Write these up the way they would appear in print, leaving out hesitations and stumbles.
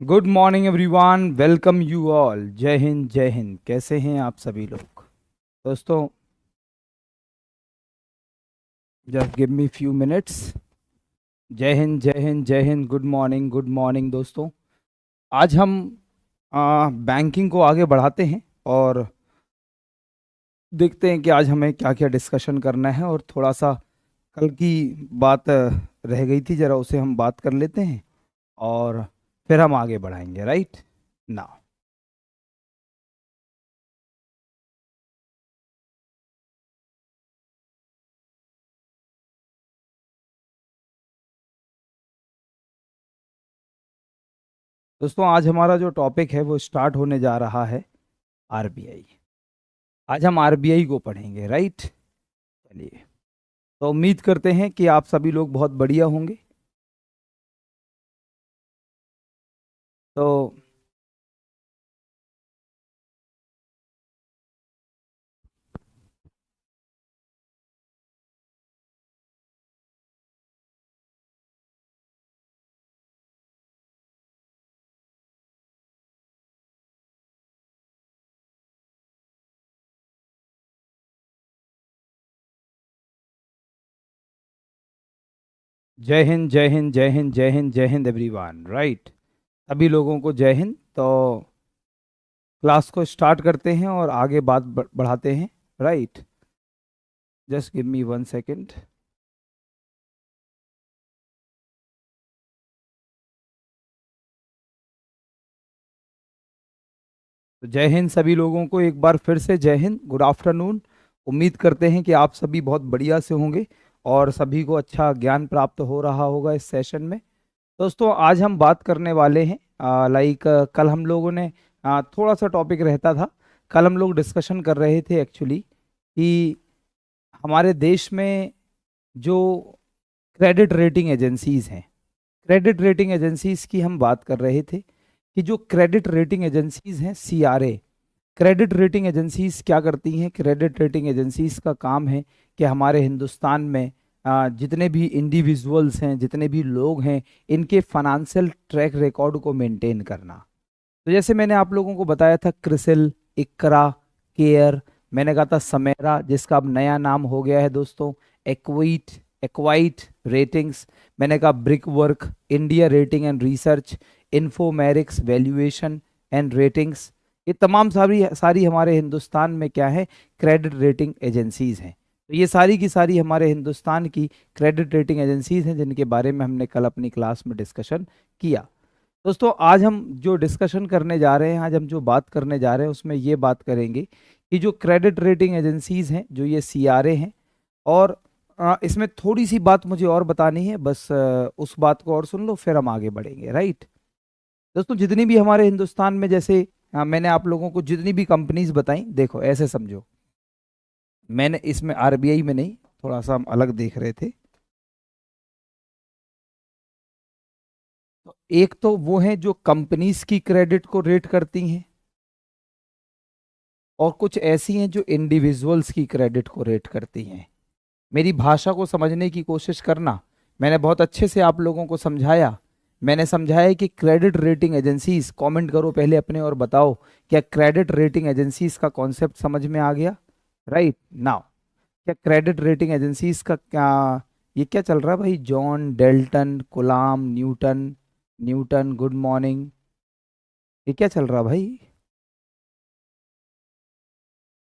Good morning everyone, welcome you all. जय हिंद जय हिंद। कैसे हैं आप सभी लोग दोस्तों? Just give me few minutes. जय हिंद जय हिंद जय हिंद। गुड मॉर्निंग दोस्तों। आज हम बैंकिंग को आगे बढ़ाते हैं और देखते हैं कि आज हमें क्या क्या डिस्कशन करना है, और थोड़ा सा कल की बात रह गई थी, ज़रा उसे हम बात कर लेते हैं और फिर हम आगे बढ़ाएंगे, राइट ना। दोस्तों, आज हमारा जो टॉपिक है वो स्टार्ट होने जा रहा है आरबीआई। आज हम आरबीआई को पढ़ेंगे, राइट। चलिए, तो उम्मीद करते हैं कि आप सभी लोग बहुत बढ़िया होंगे। तो जय हिंद जय हिंद जय हिंद जय हिंद जय हिंद एवरीवन, राइट। सभी लोगों को जय हिंद। तो क्लास को स्टार्ट करते हैं और आगे बात बढ़ाते हैं, right. Just give me one second. तो जय हिंद सभी लोगों को, एक बार फिर से जय हिंद, गुड आफ्टरनून। उम्मीद करते हैं कि आप सभी बहुत बढ़िया से होंगे और सभी को अच्छा ज्ञान प्राप्त हो रहा होगा इस सेशन में। दोस्तों, आज हम बात करने वाले हैं, लाइक कल हम लोगों ने थोड़ा सा टॉपिक रहता था। कल हम लोग डिस्कशन कर रहे थे एक्चुअली कि हमारे देश में जो क्रेडिट रेटिंग एजेंसीज हैं, क्रेडिट रेटिंग एजेंसीज की हम बात कर रहे थे कि जो क्रेडिट रेटिंग एजेंसीज हैं, सीआरए। क्रेडिट रेटिंग एजेंसीज क्या करती हैं? क्रेडिट रेटिंग एजेंसीज का काम है कि हमारे हिंदुस्तान में जितने भी इंडिविजुअल्स हैं, जितने भी लोग हैं, इनके फाइनेंशियल ट्रैक रिकॉर्ड को मेंटेन करना। तो जैसे मैंने आप लोगों को बताया था, क्रिसिल, इकरा, केयर, मैंने कहा था समेरा, जिसका अब नया नाम हो गया है दोस्तों एक्वाइट, एक्वाइट रेटिंग्स। मैंने कहा Brickwork, India rating and research, Infomerics valuation and ratings. ये तमाम सारी सारी हमारे हिंदुस्तान में क्या है? क्रेडिट रेटिंग एजेंसीज हैं। तो ये सारी की सारी हमारे हिंदुस्तान की क्रेडिट रेटिंग एजेंसीज हैं, जिनके बारे में हमने कल अपनी क्लास में डिस्कशन किया। दोस्तों, आज हम जो डिस्कशन करने जा रहे हैं, आज हम जो बात करने जा रहे हैं, उसमें ये बात करेंगे कि जो क्रेडिट रेटिंग एजेंसीज हैं, जो ये सीआरए हैं, और इसमें थोड़ी सी बात मुझे और बतानी है, बस उस बात को और सुन लो, फिर हम आगे बढ़ेंगे, राइट। दोस्तों, जितनी भी हमारे हिंदुस्तान में, जैसे मैंने आप लोगों को जितनी भी कंपनीज बताई, देखो ऐसे समझो, मैंने इसमें आरबीआई में नहीं, थोड़ा सा हम अलग देख रहे थे। तो एक तो वो है जो कंपनीज की क्रेडिट को रेट करती हैं, और कुछ ऐसी हैं जो इंडिविजुअल्स की क्रेडिट को रेट करती हैं। मेरी भाषा को समझने की कोशिश करना। मैंने बहुत अच्छे से आप लोगों को समझाया। मैंने समझाया कि क्रेडिट रेटिंग एजेंसीज, कमेंट करो पहले अपने और बताओ, क्या क्रेडिट रेटिंग एजेंसीज का कॉन्सेप्ट समझ में आ गया? राइट नाउ, क्या क्रेडिट रेटिंग एजेंसीज का क्या, ये क्या चल रहा है भाई? जॉन, डेल्टन, गुलाम, न्यूटन, न्यूटन, गुड मॉर्निंग। ये क्या चल रहा भाई?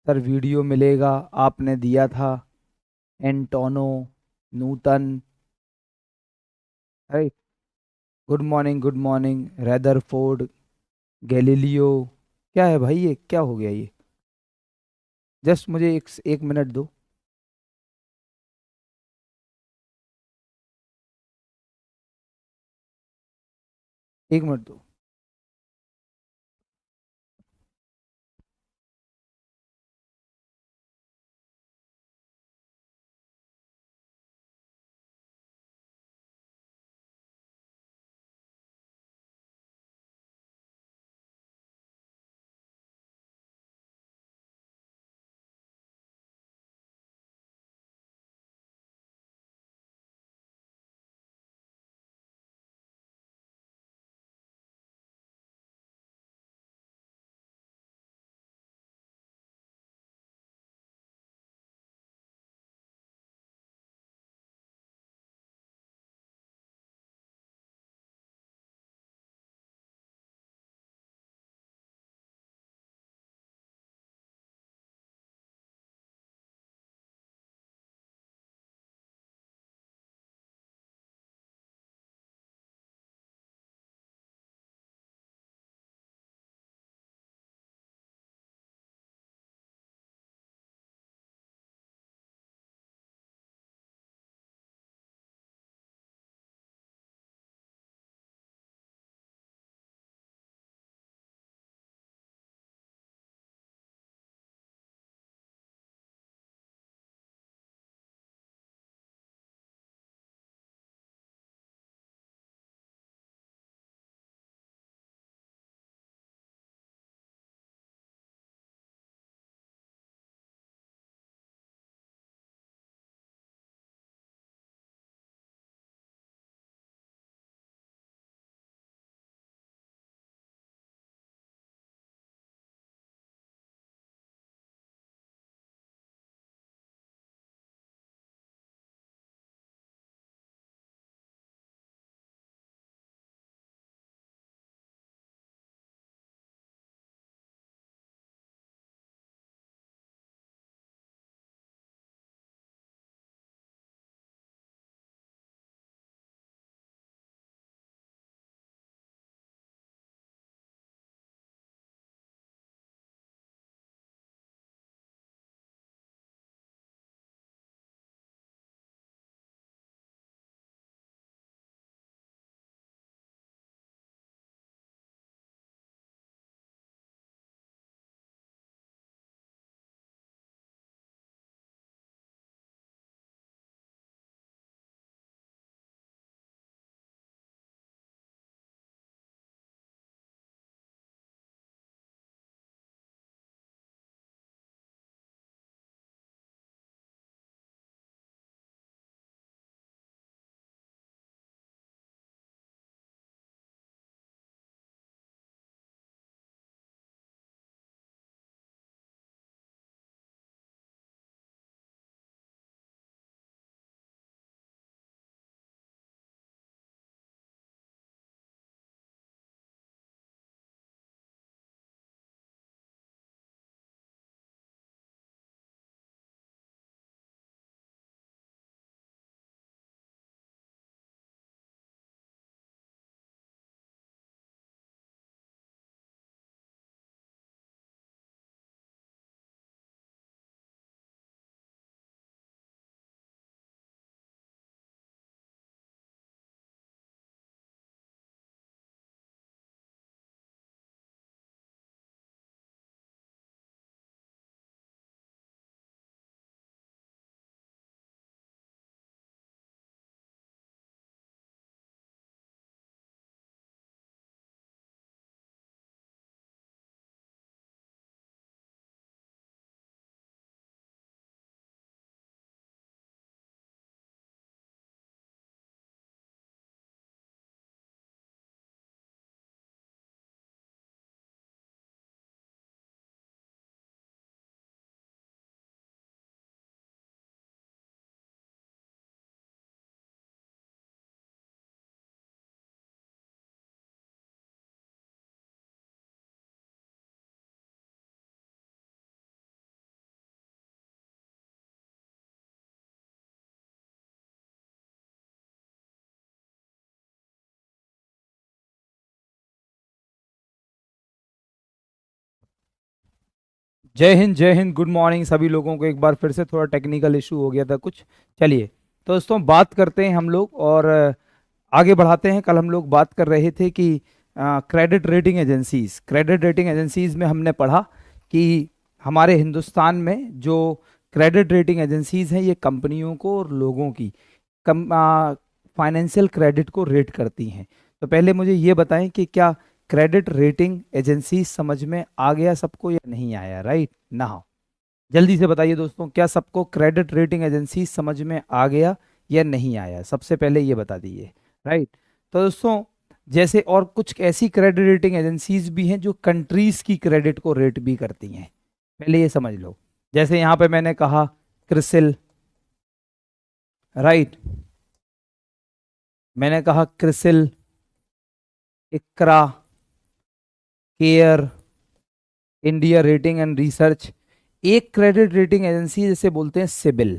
सर वीडियो मिलेगा, आपने दिया था। एंटोनो, Nutan, right. Good morning, good morning, Rutherford, Galileo. क्या है भाई, ये क्या हो गया ये? जस्ट मुझे एक एक मिनट दो। एक मिनट दो। जय हिंद, गुड मॉर्निंग सभी लोगों को। एक बार फिर से थोड़ा टेक्निकल इशू हो गया था कुछ। चलिए, तो दोस्तों बात करते हैं हम लोग और आगे बढ़ाते हैं। कल हम लोग बात कर रहे थे कि क्रेडिट रेटिंग एजेंसीज में हमने पढ़ा कि हमारे हिंदुस्तान में जो क्रेडिट रेटिंग एजेंसीज हैं ये कंपनियों को और लोगों की कम फाइनेंशियल क्रेडिट को रेट करती हैं। तो पहले मुझे ये बताएं कि क्या क्रेडिट रेटिंग एजेंसी समझ में आ गया सबको या नहीं आया? राइट ना? जल्दी से बताइए दोस्तों, क्या सबको क्रेडिट रेटिंग एजेंसी समझ में आ गया या नहीं आया? सबसे पहले ये बता दीजिए। राइट। तो दोस्तों, जैसे और कुछ ऐसी क्रेडिट रेटिंग एजेंसीज भी हैं जो कंट्रीज की क्रेडिट को रेट भी करती हैं। पहले ये समझ लो। जैसे यहाँ पे मैंने कहा क्रिसिल। राइट, मैंने कहा CRISIL, Iqra, care, India rating and research. एक क्रेडिट रेटिंग एजेंसी जैसे बोलते हैं सिबिल।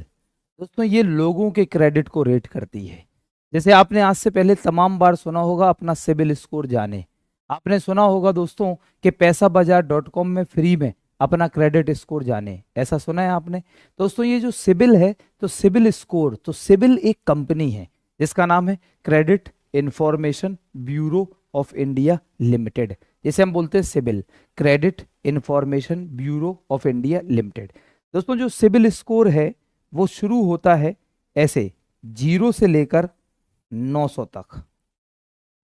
दोस्तों ये लोगों के क्रेडिट को रेट करती है। जैसे आपने आज से पहले तमाम बार सुना होगा अपना सिबिल स्कोर जाने। आपने सुना होगा दोस्तों कि पैसा बाजार .com में फ्री में अपना क्रेडिट स्कोर जाने, ऐसा सुना है आपने? दोस्तों ये जो सिबिल है, तो सिबिल स्कोर, तो सिबिल एक कंपनी है जिसका नाम है credit information bureau of India limited, जिसे हम बोलते हैं CIBIL, credit information bureau of India limited. दोस्तों जो सिबिल स्कोर है वो शुरू होता है ऐसे 0 से लेकर 900 तक।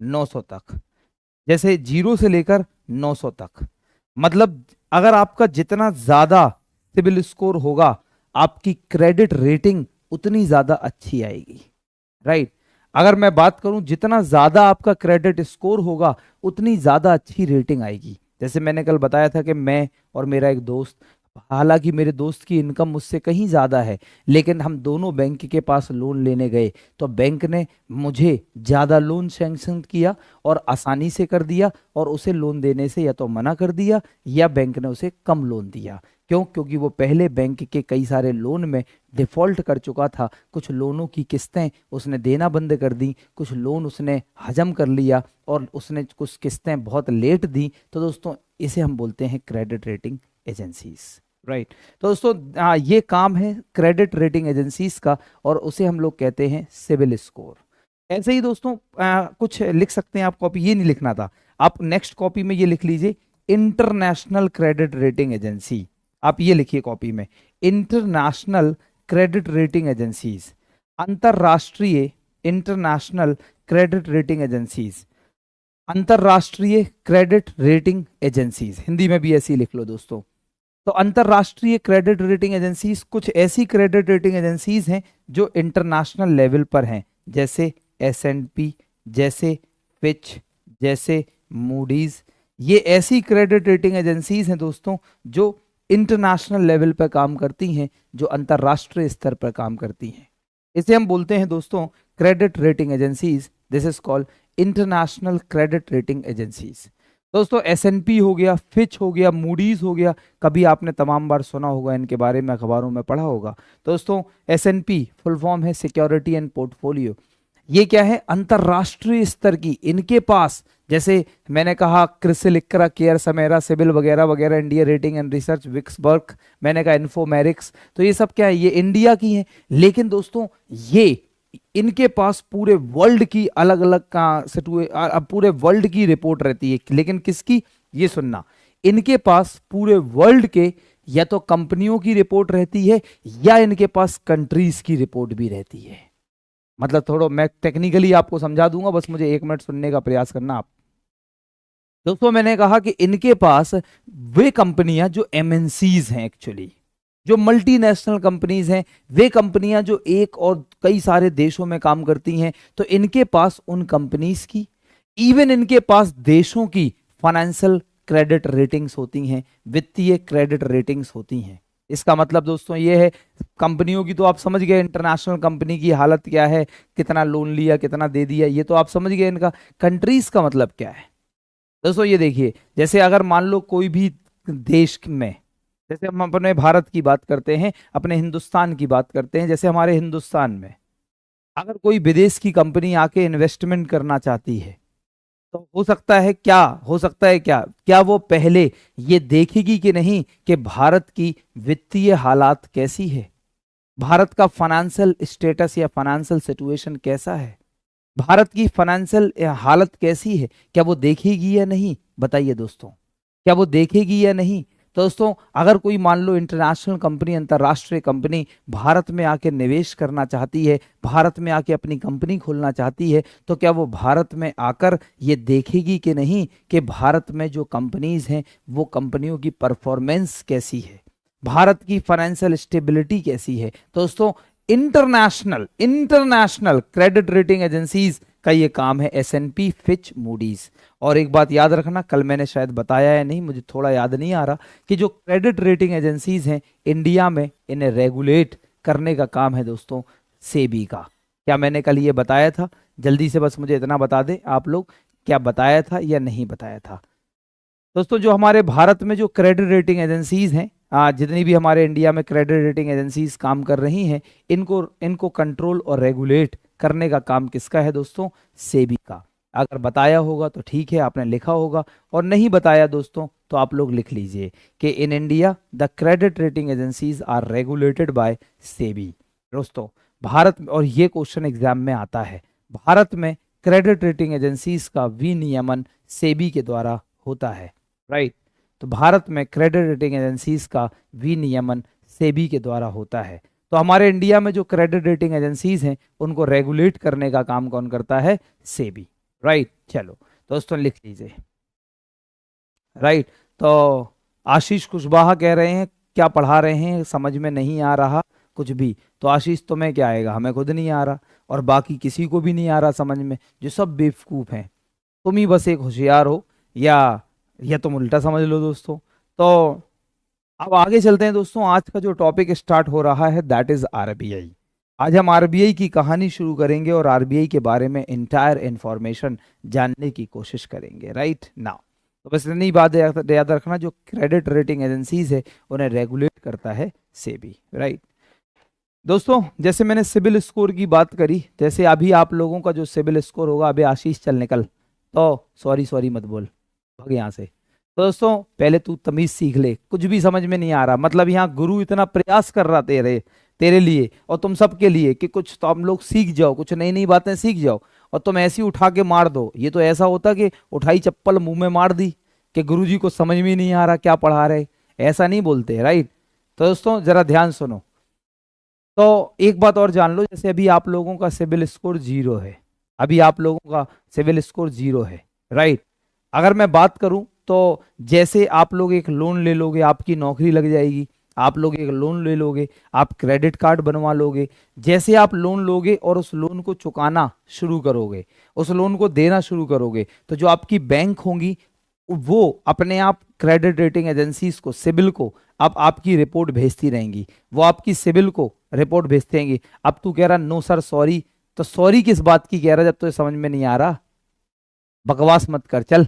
900 तक, जैसे 0 से लेकर 900 तक, मतलब अगर आपका जितना ज्यादा सिबिल स्कोर होगा आपकी क्रेडिट रेटिंग उतनी ज्यादा अच्छी आएगी। राइट। अगर मैं बात करूं जितना ज्यादा आपका क्रेडिट स्कोर होगा उतनी ज्यादा अच्छी रेटिंग आएगी। जैसे मैंने कल बताया था कि मैं और मेरा एक दोस्त, हालांकि मेरे दोस्त की इनकम मुझसे कहीं ज़्यादा है, लेकिन हम दोनों बैंक के पास लोन लेने गए तो बैंक ने मुझे ज़्यादा लोन सैंक्शन किया और आसानी से कर दिया, और उसे लोन देने से या तो मना कर दिया या बैंक ने उसे कम लोन दिया। क्यों? क्योंकि वो पहले बैंक के कई सारे लोन में डिफॉल्ट कर चुका था। कुछ लोनों की किस्तें उसने देना बंद कर दी, कुछ लोन उसने हजम कर लिया और उसने कुछ किस्तें बहुत लेट दी। तो दोस्तों इसे हम बोलते हैं क्रेडिट रेटिंग एजेंसीज। राइट। तो दोस्तों ये काम है क्रेडिट रेटिंग एजेंसीज का और उसे हम लोग कहते हैं सिबिल स्कोर। ऐसे ही दोस्तों कुछ लिख सकते हैं आप, कॉपी ये नहीं लिखना था, आप नेक्स्ट कॉपी में ये लिख लीजिए इंटरनेशनल क्रेडिट रेटिंग एजेंसी। आप ये लिखिए कॉपी में, इंटरनेशनल क्रेडिट रेटिंग एजेंसीज, अंतरराष्ट्रीय इंटरनेशनल क्रेडिट रेटिंग एजेंसीज, अंतरराष्ट्रीय क्रेडिट रेटिंग एजेंसीज, हिंदी में भी ऐसी लिख लो दोस्तों। तो अंतरराष्ट्रीय क्रेडिट रेटिंग एजेंसीज कुछ ऐसी क्रेडिट रेटिंग एजेंसीज हैं जो इंटरनेशनल लेवल पर हैं, जैसे S&P, जैसे फिच, जैसे मूडीज। ये ऐसी क्रेडिट रेटिंग एजेंसीज हैं दोस्तों जो इंटरनेशनल लेवल पर काम करती हैं, जो अंतरराष्ट्रीय स्तर पर काम करती हैं। इसे हम बोलते हैं दोस्तों credit rating agencies. This is called international credit rating agencies. दोस्तों S&P हो गया, फिच हो गया, मूडीज हो गया, कभी आपने तमाम बार सुना होगा इनके बारे में, अखबारों में पढ़ा होगा। दोस्तों S&P फुल फॉर्म है सिक्योरिटी एंड पोर्टफोलियो। ये क्या है? अंतरराष्ट्रीय स्तर की, इनके पास जैसे मैंने कहा क्रिसिल, इक्रा, केयर, समेरा, सिबिल वगैरह वगैरह, India rating and research, Vicksburg, मैंने कहा इन्फोमेरिक्स, तो ये सब क्या है? ये इंडिया की हैं। लेकिन दोस्तों ये इनके पास पूरे वर्ल्ड की अलग अलग का पूरे वर्ल्ड की रिपोर्ट रहती है। लेकिन किसकी? ये सुनना, इनके पास पूरे वर्ल्ड के या तो कंपनियों की रिपोर्ट रहती है या इनके पास कंट्रीज की रिपोर्ट भी रहती है। मतलब थोड़ा मैं टेक्निकली आपको समझा दूंगा, बस मुझे 1 मिनट सुनने का प्रयास करना आप। दोस्तों मैंने कहा कि इनके पास वे कंपनियां जो MNCs हैं, एक्चुअली जो मल्टीनेशनल कंपनीज हैं, वे कंपनियां जो एक और कई सारे देशों में काम करती हैं, तो इनके पास उन कंपनीज की, इवन इनके पास देशों की फाइनेंशियल क्रेडिट रेटिंग्स होती हैं, वित्तीय क्रेडिट रेटिंग्स होती हैं। इसका मतलब दोस्तों ये है, कंपनियों की तो आप समझ गए, इंटरनेशनल कंपनी की हालत क्या है, कितना लोन लिया, कितना दे दिया, ये तो आप समझ गए। इनका कंट्रीज का मतलब क्या है दोस्तों? ये देखिए, जैसे अगर मान लो कोई भी देश में, जैसे हम अपने भारत की बात करते हैं, अपने हिंदुस्तान की बात करते हैं, जैसे हमारे हिंदुस्तान में अगर कोई विदेश की कंपनी आके इन्वेस्टमेंट करना चाहती है, तो हो सकता है क्या, हो सकता है क्या, क्या वो पहले ये देखेगी कि नहीं कि भारत की वित्तीय हालात कैसी है, भारत का फाइनेंशियल स्टेटस या फाइनेंशियल सिचुएशन कैसा है, भारत की फाइनेंशियल हालत कैसी है, क्या वो देखेगी या नहीं? बताइए दोस्तों, क्या वो देखेगी या नहीं? तो दोस्तों अगर कोई मान लो इंटरनेशनल कंपनी, अंतर्राष्ट्रीय कंपनी भारत में आके निवेश करना चाहती है, भारत में आके अपनी कंपनी खोलना चाहती है, तो क्या वो भारत में आकर ये देखेगी कि नहीं कि भारत में जो कंपनीज हैं वो कंपनियों की परफॉर्मेंस कैसी है, भारत की फाइनेंशियल स्टेबिलिटी कैसी है? तो दोस्तों international international credit rating agencies का ये काम है, एस&पी, फिच, मूडीज। और एक बात याद रखना, कल मैंने शायद बताया या नहीं, मुझे थोड़ा याद नहीं आ रहा, कि जो क्रेडिट रेटिंग एजेंसीज हैं इंडिया में, इन्हें रेगुलेट करने का काम है दोस्तों सेबी का। क्या मैंने कल ये बताया था? जल्दी से बस मुझे इतना बता दें आप लोग, क्या बताया था या नहीं बताया था? दोस्तों जो हमारे भारत में जो क्रेडिट रेटिंग एजेंसीज हैं, जितनी भी हमारे इंडिया में क्रेडिट रेटिंग एजेंसीज काम कर रही हैं, इनको इनको कंट्रोल और रेगुलेट करने का काम किसका है दोस्तों? सेबी का। अगर बताया होगा तो ठीक है, आपने लिखा होगा, और नहीं बताया दोस्तों तो आप लोग लिख लीजिए कि in India the credit rating agencies are regulated by SEBI. दोस्तों भारत में, और ये क्वेश्चन एग्जाम में आता है, भारत में क्रेडिट रेटिंग एजेंसीज का विनियमन सेबी के द्वारा होता है, राइट। तो भारत में क्रेडिट रेटिंग एजेंसीज का विनियमन सेबी के द्वारा होता है। तो हमारे इंडिया में जो क्रेडिट रेटिंग एजेंसीज हैं उनको रेगुलेट करने का काम कौन करता है? सेबी, राइट। चलो दोस्तों लिख लीजिए, राइट। तो आशीष कुशवाहा कह रहे हैं क्या पढ़ा रहे हैं, समझ में नहीं आ रहा कुछ भी। तो आशीष तुम्हें क्या आएगा, हमें खुद नहीं आ रहा, और बाकी किसी को भी नहीं आ रहा समझ में, जो सब बेवकूफ हैं। तुम ही बस एक होशियार हो, या तुम उल्टा समझ लो दोस्तों। तो अब आगे चलते हैं दोस्तों। आज का जो टॉपिक स्टार्ट हो रहा है दैट इज आरबीआई। आज हम आरबीआई की कहानी शुरू करेंगे और आरबीआई के बारे में इंटायर इंफॉर्मेशन जानने की कोशिश करेंगे, राइट नाउ। तो बस इतनी बात याद रखना, जो क्रेडिट रेटिंग एजेंसीज है उन्हें रेगुलेट करता है सेबी, राइट। दोस्तों जैसे मैंने सिबिल स्कोर की बात करी, जैसे अभी आप लोगों का जो सिबिल स्कोर होगा, अभी आशीष चल निकल, तो सॉरी सॉरी मत बोल, भाग यहाँ से। तो दोस्तों पहले तू तमीज सीख ले, कुछ भी समझ में नहीं आ रहा, मतलब यहाँ गुरु इतना प्रयास कर रहा तेरे तेरे लिए और तुम सबके लिए कि कुछ तो हम लोग सीख जाओ, कुछ नई नई बातें सीख जाओ, और तुम ऐसी उठा के मार दो। ये तो ऐसा होता कि उठाई चप्पल मुंह में मार दी कि गुरु जी को समझ में नहीं आ रहा क्या पढ़ा रहे, ऐसा नहीं बोलते, राइट। तो दोस्तों जरा ध्यान सुनो। तो एक बात और जान लो, जैसे अभी आप लोगों का सिबिल स्कोर 0 है, अभी आप लोगों का सिबिल स्कोर 0 है, राइट। अगर मैं बात करूं तो जैसे आप लोग एक लोन ले लोगे, आपकी नौकरी लग जाएगी, आप लोग एक लोन ले लोगे, आप क्रेडिट कार्ड बनवा लोगे, जैसे आप लोन लोगे और उस लोन को चुकाना शुरू करोगे, उस लोन को देना शुरू करोगे, तो जो आपकी बैंक होंगी वो अपने आप क्रेडिट रेटिंग एजेंसीज को, सिबिल को, अब आपकी रिपोर्ट भेजती रहेंगी, वो आपकी सिबिल को रिपोर्ट भेजते रहेंगी। अब तू कह रहा नो सर सॉरी, तो सॉरी किस बात की कह रहा जब तुझे समझ में नहीं आ रहा? बकवास मत कर, चल।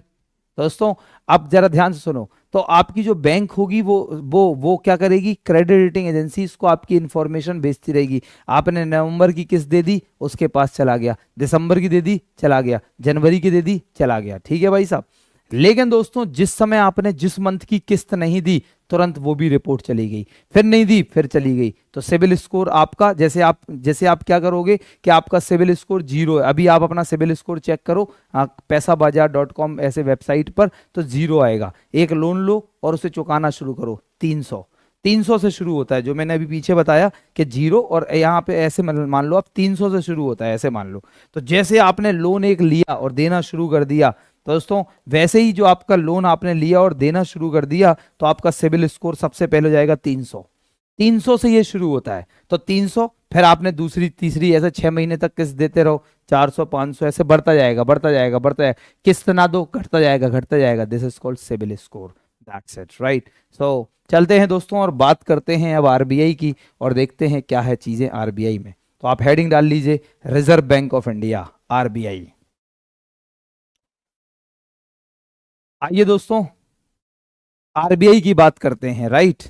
दोस्तों अब जरा ध्यान से सुनो। तो आपकी जो बैंक होगी वो क्या करेगी, क्रेडिट रेटिंग एजेंसीज को आपकी इंफॉर्मेशन भेजती रहेगी। आपने नवंबर की किस्त दे दी, उसके पास चला गया, दिसंबर की दे दी चला गया, जनवरी की दे दी चला गया, ठीक है भाई साहब। लेकिन दोस्तों जिस समय आपने जिस मंथ की किस्त नहीं दी, तुरंत वो भी रिपोर्ट चली गई, फिर नहीं दी फिर चली गई। तो सिबिल स्कोर आपका, जैसे आप क्या करोगे कि आपका सिबिल स्कोर 0 है, अभी आप अपना सिबिल स्कोर चेक करो पैसाबाजार.com ऐसे वेबसाइट पर, तो 0 आएगा। एक लोन लो और उसे चुकाना शुरू करो, 300 से शुरू होता है, जो मैंने अभी पीछे बताया कि 0, और यहाँ पे ऐसे मान लो आप 300 से शुरू होता है, ऐसे मान लो। तो जैसे आपने लोन एक लिया और देना शुरू कर दिया, तो दोस्तों वैसे ही जो आपका लोन आपने लिया और देना शुरू कर दिया, तो आपका सिबिल स्कोर सबसे पहले हो जाएगा 300। 300 से ये शुरू होता है, तो 300, फिर आपने दूसरी तीसरी ऐसे 6 महीने तक किस्त देते रहो, 400 500 ऐसे बढ़ता जाएगा बढ़ता जाएगा बढ़ता जाएगा, किस्त ना दो घटता जाएगा घटता जाएगा। This is called CIBIL score, that's it, right. So चलते हैं दोस्तों और बात करते हैं अब आरबीआई की, और देखते हैं क्या है चीजें आरबीआई में। तो आप हेडिंग डाल लीजिए, reserve bank of India, RBI. आइए दोस्तों आरबीआई की बात करते हैं, राइट।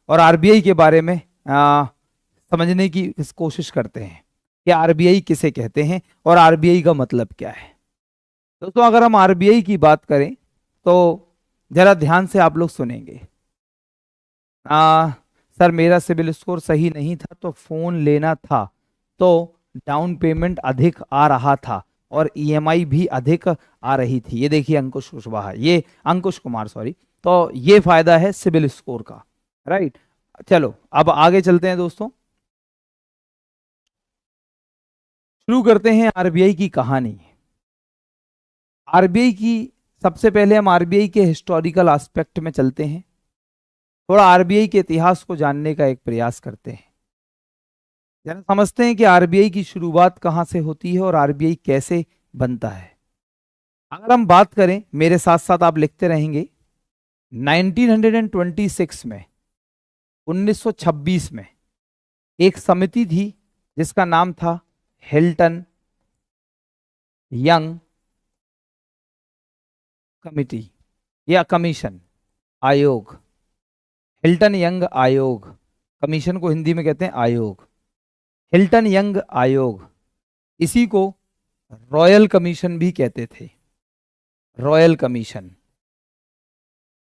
और आरबीआई के बारे में समझने की कोशिश करते हैं कि आरबीआई किसे कहते हैं और आरबीआई का मतलब क्या है। दोस्तों अगर हम आरबीआई की बात करें तो जरा ध्यान से आप लोग सुनेंगे। आ, सर मेरा सिबिल स्कोर सही नहीं था तो फोन लेना था, तो डाउन पेमेंट अधिक आ रहा था और ईएमआई भी अधिक आ रही थी। ये देखिए अंकुश कुशवाहा, ये अंकुश कुमार सॉरी। तो ये फायदा है सिबिल स्कोर का, राइट। चलो अब आगे चलते हैं दोस्तों, शुरू करते हैं आरबीआई की कहानी। आरबीआई की, सबसे पहले हम आरबीआई के हिस्टोरिकल एस्पेक्ट में चलते हैं, थोड़ा आरबीआई के इतिहास को जानने का एक प्रयास करते हैं, जरा समझते हैं कि आरबीआई की शुरुआत कहाँ से होती है और आरबीआई कैसे बनता है। अगर हम बात करें, मेरे साथ साथ आप लिखते रहेंगे, 1926 में, 1926 में एक समिति थी जिसका नाम था हिल्टन यंग कमिटी या कमीशन, आयोग। हिल्टन यंग आयोग, कमीशन को हिंदी में कहते हैं आयोग, हिल्टन यंग आयोग। इसी को रॉयल कमीशन भी कहते थे, रॉयल कमीशन।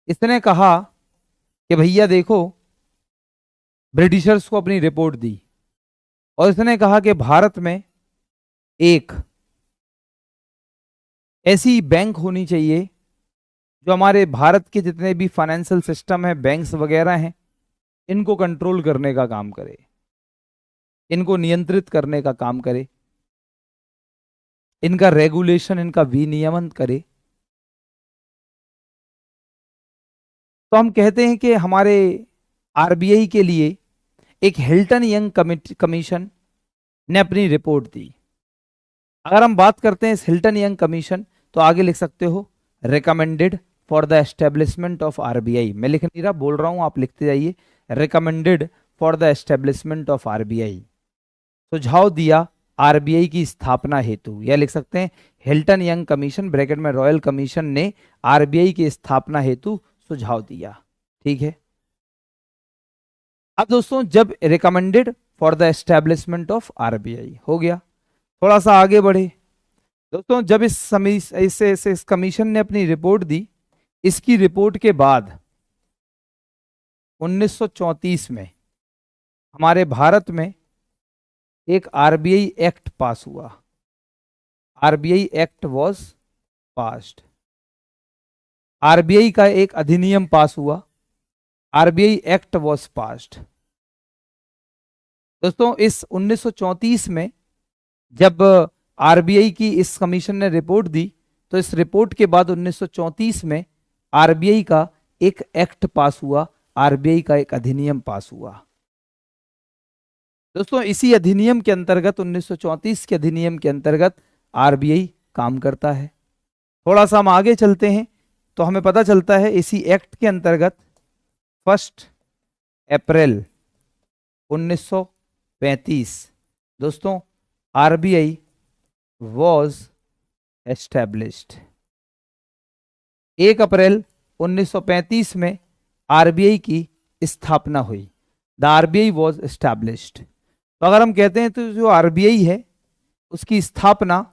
इसने कहा कि भैया देखो, ब्रिटिशर्स को अपनी रिपोर्ट दी और इसने कहा कि भारत में एक ऐसी बैंक होनी चाहिए जो हमारे भारत के जितने भी फाइनेंशियल सिस्टम है, बैंक्स वगैरह हैं, इनको कंट्रोल करने का काम करे, इनको नियंत्रित करने का काम करे, इनका रेगुलेशन, इनका विनियमन करे। तो हम कहते हैं कि हमारे आरबीआई के लिए एक हिल्टन यंग कमीशन ने अपनी रिपोर्ट दी। अगर हम बात करते हैं इस हिल्टन यंग कमीशन, तो आगे लिख सकते हो recommended for the establishment of RBI. मैं लिख नहीं रहा, बोल रहा हूं, आप लिखते जाइए, recommended for the establishment of RBI, सुझाव दिया आरबीआई की स्थापना हेतु। यह लिख सकते हैं हिल्टन यंग कमीशन ब्रैकेट में रॉयल कमीशन ने आरबीआई की स्थापना हेतु सुझाव दिया। ठीक है। अब दोस्तों जब recommended for the establishment of RBI हो गया, थोड़ा सा आगे बढ़े दोस्तों। जब इस कमीशन ने अपनी रिपोर्ट दी, इसकी रिपोर्ट के बाद 1934 में हमारे भारत में एक आरबीआई एक्ट पास हुआ, RBI act was passed. RBI का एक अधिनियम पास हुआ, आरबीआई एक्ट वॉज पास्ड। दोस्तों इस 1934 में जब आरबीआई की इस कमीशन ने रिपोर्ट दी, तो इस रिपोर्ट के बाद 1934 में आरबीआई का एक एक्ट पास हुआ, आरबीआई का एक अधिनियम पास हुआ। दोस्तों इसी अधिनियम के अंतर्गत, 1934 के अधिनियम के अंतर्गत आरबीआई काम करता है। थोड़ा सा हम आगे चलते हैं तो हमें पता चलता है इसी एक्ट के अंतर्गत 1 अप्रैल 1935 दोस्तों आरबीआई वॉज एस्टैब्लिश्ड। 1 अप्रैल 1935 में आरबीआई की स्थापना हुई, द आरबीआई वॉज एस्टैब्लिश्ड। तो अगर हम कहते हैं तो जो आरबीआई है उसकी स्थापना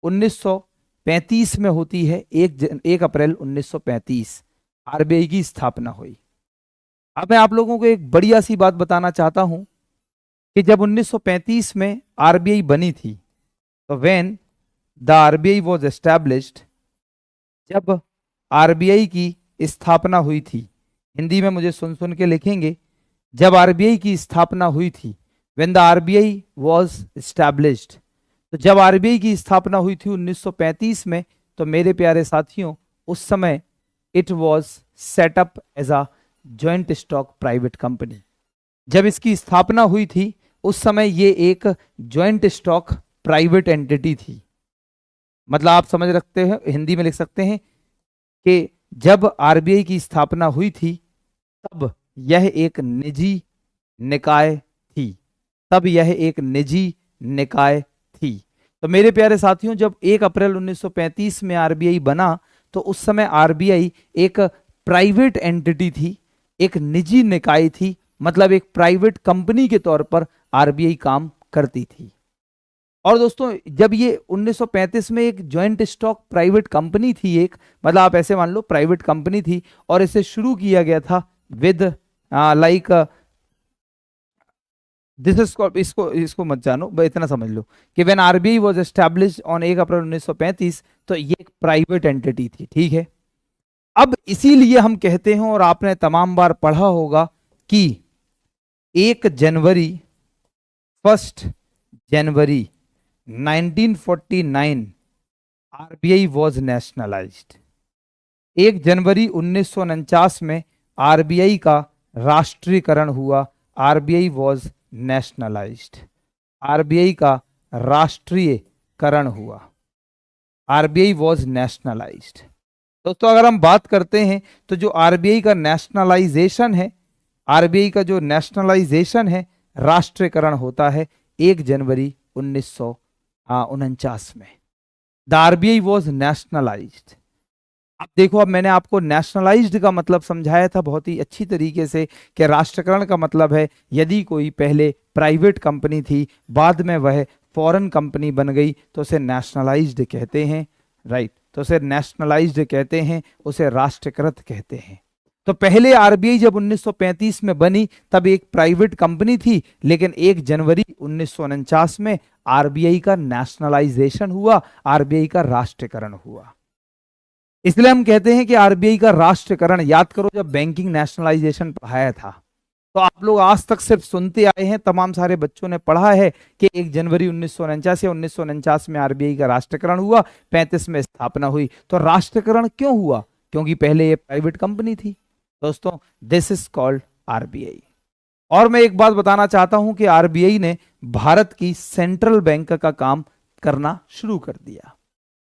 1935 में होती है, 1 अप्रैल 1935 आरबीआई की स्थापना हुई। अब मैं आप लोगों को एक बढ़िया सी बात बताना चाहता हूं कि जब 1935 में आरबीआई बनी थी, तो when the RBI was established, जब आरबीआई की स्थापना हुई थी, हिंदी में मुझे सुन सुन के लिखेंगे, जब आरबीआई की स्थापना हुई थी, when the RBI was established, तो जब आरबीआई की स्थापना हुई थी 1935 में, तो मेरे प्यारे साथियों उस समय it was set up as a joint stock private company. जब इसकी स्थापना हुई थी उस समय ये एक जॉइंट स्टॉक प्राइवेट एंटिटी थी। मतलब आप समझ रखते हैं, हिंदी में लिख सकते हैं कि जब आरबीआई की स्थापना हुई थी तब यह एक निजी निकाय थी, तब यह एक निजी निकाय थी। तो मेरे प्यारे साथियों जब 1 अप्रैल 1935 में आरबीआई बना, तो उस समय आरबीआई एक प्राइवेट एंटिटी थी, एक निजी निकाय थी, मतलब एक प्राइवेट कंपनी के तौर पर आरबीआई काम करती थी। और दोस्तों जब ये 1935 में एक जॉइंट स्टॉक प्राइवेट कंपनी थी, एक मतलब आप ऐसे मान लो प्राइवेट कंपनी थी, और इसे शुरू किया गया था विद लाइक दिस इज, इसको इसको मत जानो, बस इतना समझ लो कि when RBI was established on 1 अप्रैल 1935, तो ये एक प्राइवेट एंटिटी थी, ठीक है। अब इसीलिए हम कहते हैं, और आपने तमाम बार पढ़ा होगा कि 1 जनवरी 1949 आरबीआई वॉज नेशनलाइज्ड। 1 जनवरी 1949 में आरबीआई का राष्ट्रीयकरण हुआ। आरबीआई वॉज नेशनलाइज्ड, आरबीआई का राष्ट्रीयकरण हुआ, आरबीआई वॉज नेशनलाइज्ड। दोस्तों अगर हम बात करते हैं तो जो आरबीआई का नेशनलाइजेशन है, आरबीआई का जो नेशनलाइजेशन है, राष्ट्रीयकरण होता है 1 जनवरी 1949 में। The RBI was nationalised. अब देखो, अब मैंने आपको नेशनलाइज्ड का मतलब समझाया था बहुत ही अच्छी तरीके से कि राष्ट्रीयकरण का मतलब है यदि कोई पहले प्राइवेट कंपनी थी, बाद में वह फॉरेन कंपनी बन गई, तो उसे नेशनलाइज्ड कहते हैं, राइट। तो उसे नेशनलाइज्ड कहते हैं, उसे राष्ट्रीयकृत कहते हैं। तो पहले आरबीआई जब 1935 में बनी तब एक प्राइवेट कंपनी थी, लेकिन 1 जनवरी 1949 में आरबीआई का नेशनलाइजेशन हुआ, आरबीआई का राष्ट्रीयकरण हुआ। इसलिए हम कहते हैं कि आरबीआई का राष्ट्रीयकरण, याद करो जब बैंकिंग नेशनलाइजेशन पढ़ाया था तो आप लोग आज तक सिर्फ सुनते आए हैं, तमाम सारे बच्चों ने पढ़ा है कि 1 जनवरी 1949 या 1949 में आरबीआई का राष्ट्रीयकरण हुआ, 35 में स्थापना हुई। तो राष्ट्रीयकरण क्यों हुआ? क्योंकि पहले ये प्राइवेट कंपनी थी। दोस्तों दिस इज कॉल्ड आरबीआई। और मैं एक बात बताना चाहता हूं कि आरबीआई ने भारत की सेंट्रल बैंक का काम करना शुरू कर दिया।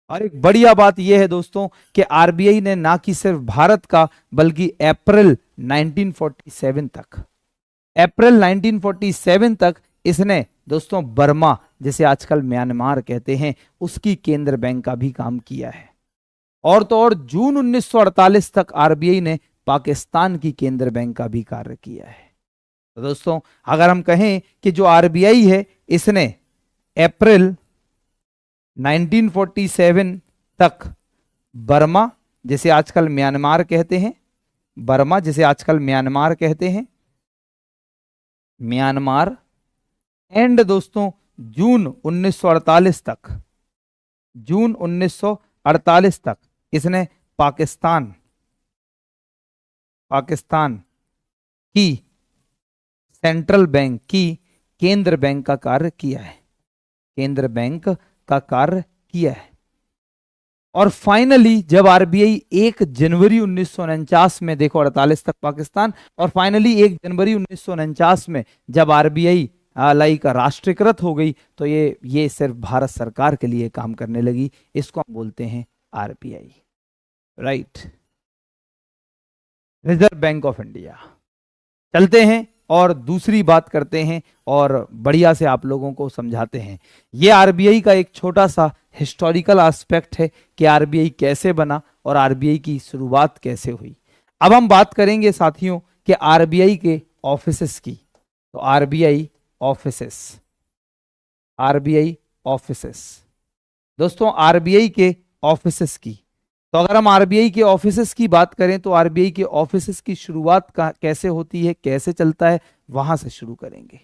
और एक बढ़िया बात यह है दोस्तों कि आरबीआई ने ना कि सिर्फ भारत का बल्कि अप्रैल 1947 तक, अप्रैल 1947 तक इसने दोस्तों बर्मा, जिसे आजकल म्यांमार कहते हैं, उसकी केंद्र बैंक का भी काम किया है। और तो और जून 1948 तक आरबीआई ने पाकिस्तान की केंद्र बैंक का भी कार्य किया है। तो दोस्तों अगर हम कहें कि जो आरबीआई है इसने अप्रैल 1947 तक बर्मा, जिसे आजकल म्यांमार कहते हैं, बर्मा जिसे आजकल म्यांमार कहते हैं, म्यांमार, एंड दोस्तों जून 1948 तक, जून 1948 तक इसने पाकिस्तान, पाकिस्तान की सेंट्रल बैंक की केंद्र बैंक का कार्य किया है, केंद्र बैंक का कार्य किया है। और फाइनली जब आरबीआई 1 जनवरी 1949 में, देखो 48 तक पाकिस्तान, और फाइनली 1 जनवरी 1949 में जब आरबीआई लाइक राष्ट्रीयकृत हो गई, तो ये सिर्फ भारत सरकार के लिए काम करने लगी। इसको हम बोलते हैं RBI, right, reserve bank of India. चलते हैं और दूसरी बात करते हैं और बढ़िया से आप लोगों को समझाते हैं। ये आरबीआई का एक छोटा सा हिस्टोरिकल एस्पेक्ट है कि आरबीआई कैसे बना और आरबीआई की शुरुआत कैसे हुई। अब हम बात करेंगे साथियों कि आरबीआई के ऑफिसेस की। तो आरबीआई ऑफिसेस, आरबीआई ऑफिसेस, दोस्तों आरबीआई के ऑफिसेस की। तो अगर हम आरबीआई के ऑफिसेस की बात करें तो आरबीआई के ऑफिसेस की शुरुआत कैसे होती है, कैसे चलता है, वहां से शुरू करेंगे,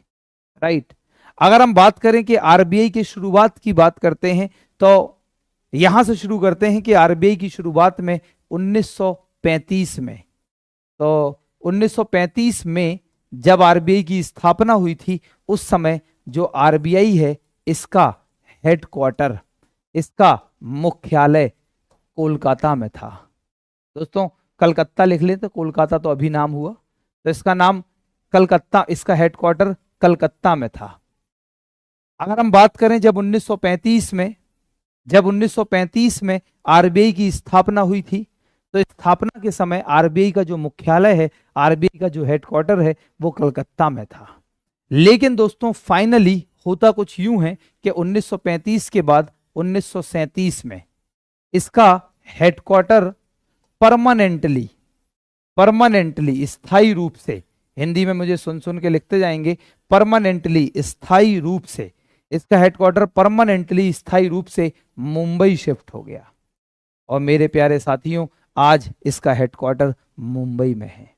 राइट। अगर हम बात करें कि आरबीआई की शुरुआत की बात करते हैं तो यहां से शुरू करते हैं कि आरबीआई की शुरुआत में 1935 में, तो 1935 में जब आरबीआई की स्थापना हुई थी, उस समय जो आरबीआई है इसका हेडक्वार्टर, इसका मुख्यालय कोलकाता में था। दोस्तों कलकत्ता लिख लें तो कोलकाता तो अभी नाम हुआ, तो इसका नाम कलकत्ता, इसका हेडक्वार्टर कलकत्ता में था। अगर हम बात करें जब 1935 में, जब 1935 में आरबीआई की स्थापना हुई थी, तो स्थापना के समय आरबीआई का जो मुख्यालय है, आरबीआई का जो हेडक्वार्टर है, वो कलकत्ता में था। लेकिन दोस्तों फाइनली होता कुछ यूं है कि 1935 के बाद 1937 में इसका हेडक्वार्टर परमानेंटली, परमानेंटली स्थायी रूप से, हिंदी में मुझे सुन सुन के लिखते जाएंगे, परमानेंटली स्थायी रूप से इसका हेडक्वार्टर परमानेंटली स्थायी रूप से मुंबई शिफ्ट हो गया। और मेरे प्यारे साथियों, आज इसका हेडक्वार्टर मुंबई में है।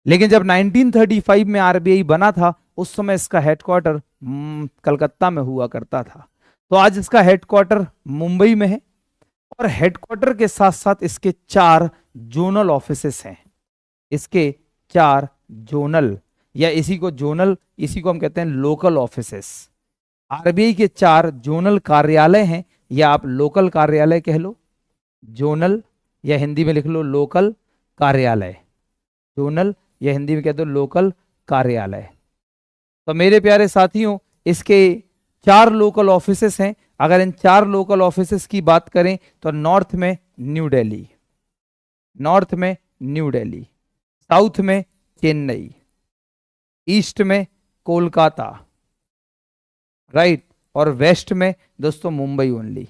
लेकिन जब 1935 में आरबीआई बना था, उस समय इसका हेडक्वार्टर कलकत्ता में हुआ करता था। तो आज इसका हेडक्वार्टर मुंबई में है। और हेडक्वार्टर के साथ साथ इसके 4 जोनल ऑफिसेस हैं। इसके 4 जोनल, या इसी को जोनल, इसी को हम कहते हैं लोकल ऑफिसेस। आरबीआई के 4 जोनल कार्यालय हैं, या आप लोकल कार्यालय कह लो, जोनल, या हिंदी में लिख लो लोकल कार्यालय। जोनल या हिंदी में कहते हो लोकल कार्यालय। तो मेरे प्यारे साथियों, इसके 4 लोकल ऑफिसेस हैं। अगर इन 4 लोकल ऑफिसेस की बात करें तो नॉर्थ में न्यू दिल्ली, नॉर्थ में न्यू दिल्ली, साउथ में चेन्नई, ईस्ट में कोलकाता, राइट, और वेस्ट में दोस्तों मुंबई ओनली।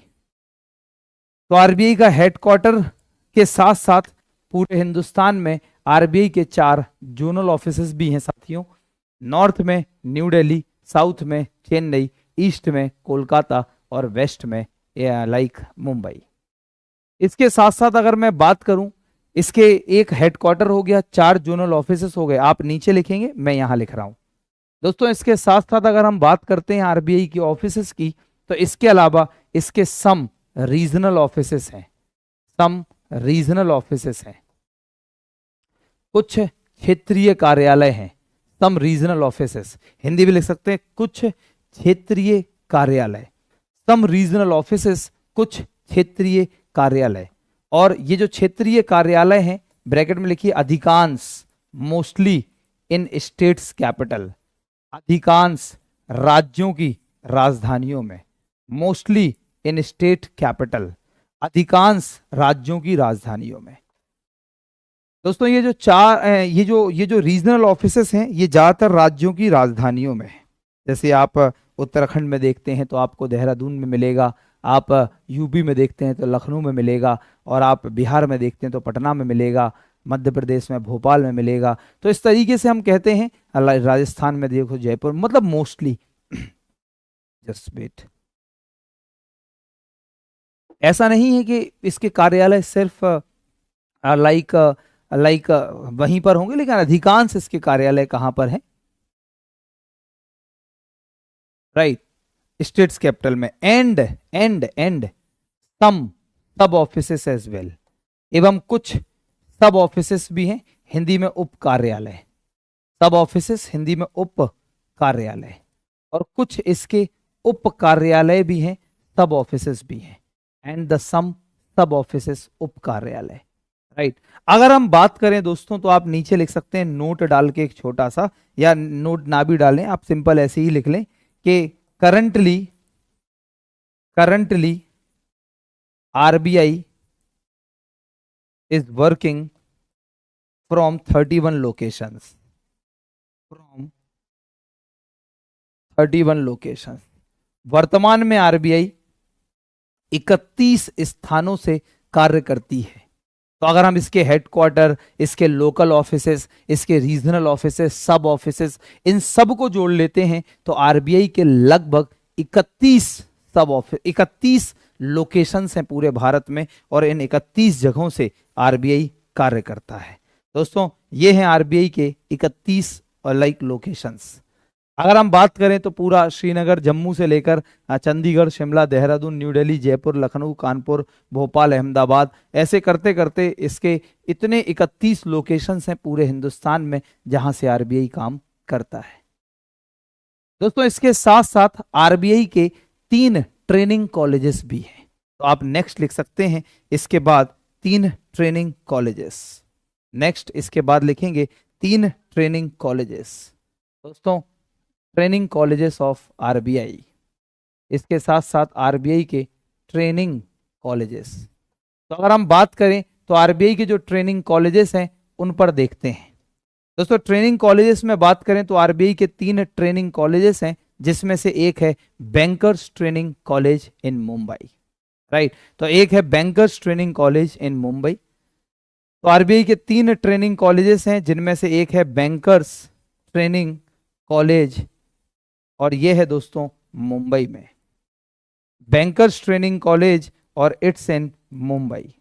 तो आरबीआई का हेडक्वार्टर के साथ साथ पूरे हिंदुस्तान में आरबीआई के 4 जोनल ऑफिसेस भी हैं साथियों। नॉर्थ में न्यू दिल्ली, साउथ में चेन्नई, ईस्ट में कोलकाता और वेस्ट में लाइक मुंबई। इसके साथ साथ अगर मैं बात करूं, इसके एक हेडक्वार्टर हो गया, 4 जोनल ऑफिसेस हो गए, आप नीचे लिखेंगे, मैं यहां लिख रहा हूं दोस्तों। इसके साथ साथ अगर हम बात करते हैं आरबीआई की ऑफिसेस की, तो इसके अलावा इसके सम रीजनल ऑफिसेस हैं, सम रीजनल ऑफिसेस हैं, कुछ क्षेत्रीय कार्यालय हैं, सम रीजनल ऑफिसेस, हिंदी में लिख सकते हैं कुछ क्षेत्रीय कार्यालय, सम रीजनल ऑफिसेस, कुछ क्षेत्रीय कार्यालय। और ये जो क्षेत्रीय कार्यालय हैं, ब्रैकेट में लिखिए अधिकांश, मोस्टली इन स्टेट्स कैपिटल, अधिकांश राज्यों की राजधानियों में, मोस्टली इन स्टेट कैपिटल, अधिकांश राज्यों की राजधानियों में। दोस्तों ये जो 4 ये जो रीजनल ऑफिसेस हैं, ये ज्यादातर राज्यों की राजधानियों में है। जैसे आप उत्तराखंड में देखते हैं तो आपको देहरादून में मिलेगा, आप यूपी में देखते हैं तो लखनऊ में मिलेगा, और आप बिहार में देखते हैं तो पटना में मिलेगा, मध्य प्रदेश में भोपाल में मिलेगा। तो इस तरीके से हम कहते हैं, राजस्थान में देखो जयपुर, मतलब मोस्टली। जस्ट वेट, ऐसा नहीं है कि इसके कार्यालय सिर्फ लाइक वहीं पर होंगे, लेकिन अधिकांश इसके कार्यालय कहां पर हैं, राइट, स्टेट्स कैपिटल में, एंड सम सब ऑफिसेस एज वेल, एवं कुछ सब ऑफिसेस भी हैं, हिंदी में उप कार्यालय, सब ऑफिसेस हिंदी में उप कार्यालय, और कुछ इसके उप कार्यालय भी हैं, सब ऑफिसेस भी हैं, एंड द सम सब ऑफिसेस उप कार्यालय, राइट। अगर हम बात करें दोस्तों, तो आप नीचे लिख सकते हैं नोट डाल के एक छोटा सा, या नोट ना भी डालें, आप सिंपल ऐसे ही लिख लें कि currently RBI is working from 31 locations, from 31 locations. वर्तमान में आरबीआई 31 स्थानों से कार्य करती है। तो अगर हम इसके हेडक्वार्टर, इसके लोकल ऑफिसेस, इसके रीजनल ऑफिसेस, सब ऑफिसेस, इन सब को जोड़ लेते हैं तो आरबीआई के लगभग 31 सब ऑफिस, 31 लोकेशंस हैं पूरे भारत में, और इन 31 जगहों से आरबीआई कार्य करता है। दोस्तों ये हैं आरबीआई के 31 लाइक लोकेशंस। अगर हम बात करें तो पूरा श्रीनगर, जम्मू से लेकर चंडीगढ़, शिमला, देहरादून, न्यू दिल्ली, जयपुर, लखनऊ, कानपुर, भोपाल, अहमदाबाद, ऐसे करते करते इसके इतने 31 लोकेशंस हैं पूरे हिंदुस्तान में जहां से आरबीआई काम करता है। दोस्तों इसके साथ साथ आरबीआई के 3 ट्रेनिंग कॉलेजेस भी हैं। तो आप नेक्स्ट लिख सकते हैं, इसके बाद 3 ट्रेनिंग कॉलेजेस, नेक्स्ट इसके बाद लिखेंगे 3 ट्रेनिंग कॉलेजेस। दोस्तों ट्रेनिंग कॉलेजेस ऑफ आरबीआई, इसके साथ साथ आरबीआई के ट्रेनिंग कॉलेजेस। तो अगर हम बात करें तो आरबीआई के जो ट्रेनिंग कॉलेजेस हैं उन पर देखते हैं। दोस्तों ट्रेनिंग कॉलेजेस में बात करें तो आरबीआई के 3 ट्रेनिंग कॉलेजेस हैं, जिसमें से एक है bankers training college in Mumbai, right. तो एक है bankers training college in Mumbai. तो आरबीआई के 3 ट्रेनिंग कॉलेजेस हैं, जिनमें से एक है बैंकर्स ट्रेनिंग कॉलेज, और ये है दोस्तों मुंबई में, बैंकर्स ट्रेनिंग कॉलेज और इट्स इन मुंबई।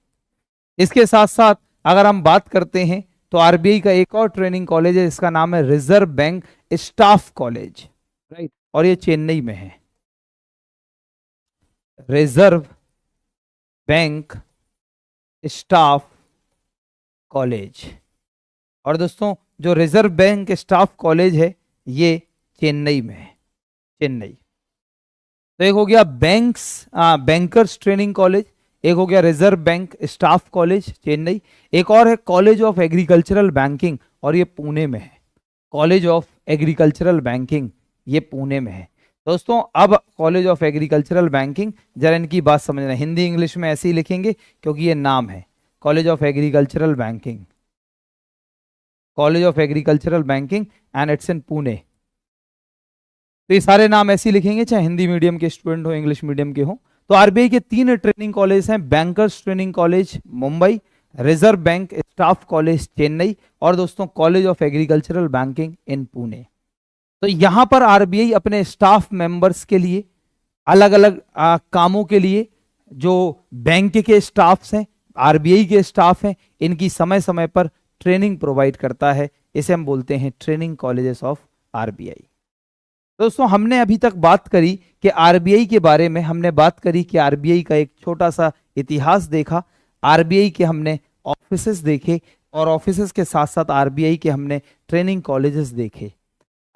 इसके साथ साथ अगर हम बात करते हैं तो आरबीआई का एक और ट्रेनिंग कॉलेज है, इसका नाम है reserve bank staff college, right, और ये चेन्नई में है, रिजर्व बैंक स्टाफ कॉलेज। और दोस्तों जो रिजर्व बैंक स्टाफ कॉलेज है ये चेन्नई में है, चेन्नई। तो एक हो गया बैंकर्स ट्रेनिंग कॉलेज, एक हो गया reserve bank staff college Chennai, एक और है कॉलेज ऑफ एग्रीकल्चरल बैंकिंग और ये पुणे में है, कॉलेज ऑफ एग्रीकल्चरल बैंकिंग ये पुणे में है। दोस्तों अब कॉलेज ऑफ एग्रीकल्चरल बैंकिंग, जरा इनकी बात समझना, हिंदी इंग्लिश में ऐसे ही लिखेंगे क्योंकि ये नाम है, college of agricultural banking, college of agricultural banking and it's in Pune. तो ये सारे नाम ऐसे ही लिखेंगे, चाहे हिंदी मीडियम के स्टूडेंट हो इंग्लिश मीडियम के हो। तो आरबीआई के 3 ट्रेनिंग कॉलेज हैं, bankers training college Mumbai, reserve bank staff college Chennai और दोस्तों college of agricultural banking in Pune. तो यहां पर आरबीआई अपने स्टाफ मेंबर्स के लिए अलग अलग कामों के लिए, जो बैंक के स्टाफ्स हैं, आरबीआई के स्टाफ हैं, इनकी समय समय पर ट्रेनिंग प्रोवाइड करता है। इसे हम बोलते हैं ट्रेनिंग कॉलेजेस ऑफ आरबीआई। दोस्तों हमने अभी तक बात करी कि आरबीआई के बारे में, हमने बात करी कि आरबीआई का एक छोटा सा इतिहास देखा, आरबीआई के हमने ऑफिसेस देखे और ऑफिसेस के साथ साथ आरबीआई के हमने ट्रेनिंग कॉलेजेस देखे।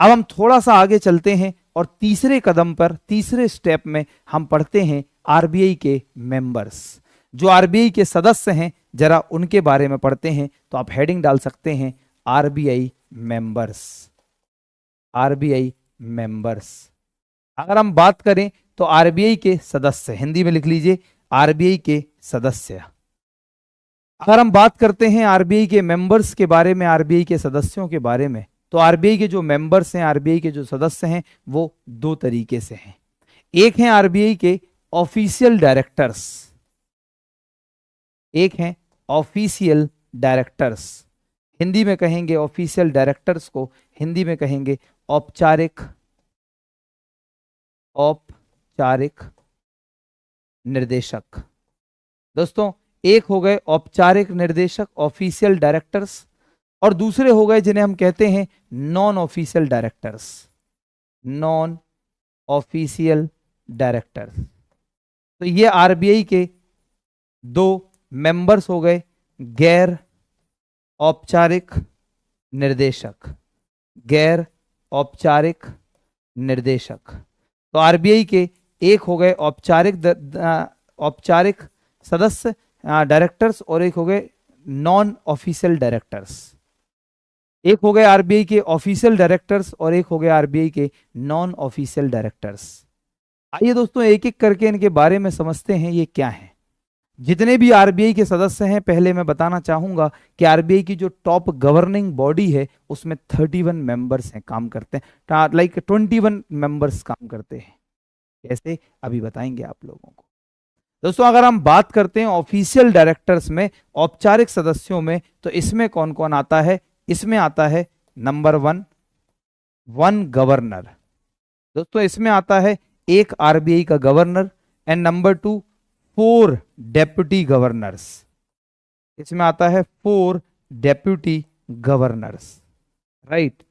अब हम थोड़ा सा आगे चलते हैं और तीसरे कदम पर, तीसरे स्टेप में हम पढ़ते हैं आरबीआई के मेंबर्स, जो आरबीआई के सदस्य हैं, जरा उनके बारे में पढ़ते हैं। तो आप हेडिंग डाल सकते हैं आरबीआई मेंबर्स, आरबीआई मेंबर्स। अगर हम बात करें तो आरबीआई के सदस्य, हिंदी में लिख लीजिए आरबीआई के सदस्य। अगर हम बात करते हैं आरबीआई के मेंबर्स के बारे में, आरबीआई के सदस्यों के बारे में, तो आरबीआई के जो मेंबर्स हैं, आरबीआई के जो सदस्य हैं, वो 2 तरीके से हैं। एक है आरबीआई के ऑफिशियल डायरेक्टर्स, एक है ऑफिशियल डायरेक्टर्स। हिंदी में कहेंगे ऑफिशियल डायरेक्टर्स को, हिंदी में कहेंगे औपचारिक, औपचारिक निर्देशक। दोस्तों एक हो गए औपचारिक निर्देशक ऑफिशियल डायरेक्टर्स और दूसरे हो गए जिन्हें हम कहते हैं non official directors, non official directors. तो ये आरबीआई के 2 मेंबर्स हो गए, गैर औपचारिक निर्देशक, गैर औपचारिक निर्देशक। तो आरबीआई के एक हो गए औपचारिक सदस्य डायरेक्टर्स और एक हो गए नॉन ऑफिशियल डायरेक्टर्स। एक हो गए आरबीआई के ऑफिशियल डायरेक्टर्स और एक हो गए आरबीआई के नॉन ऑफिशियल डायरेक्टर्स। आइए दोस्तों एक एक करके इनके बारे में समझते हैं ये क्या है। जितने भी आरबीआई के सदस्य हैं, पहले मैं बताना चाहूंगा कि आरबीआई की जो टॉप गवर्निंग बॉडी है उसमें 31 मेंबर्स हैं, काम करते हैं, लाइक 21 मेंबर्स काम करते हैं। कैसे, अभी बताएंगे आप लोगों को। दोस्तों अगर हम बात करते हैं ऑफिशियल डायरेक्टर्स में, औपचारिक सदस्यों में, तो इसमें कौन कौन आता है? इसमें आता है नंबर 1 गवर्नर। दोस्तों इसमें आता है एक आरबीआई का governor and number 2 4 deputy governors. इसमें आता है 4 डेप्यूटी गवर्नर्स, राइट।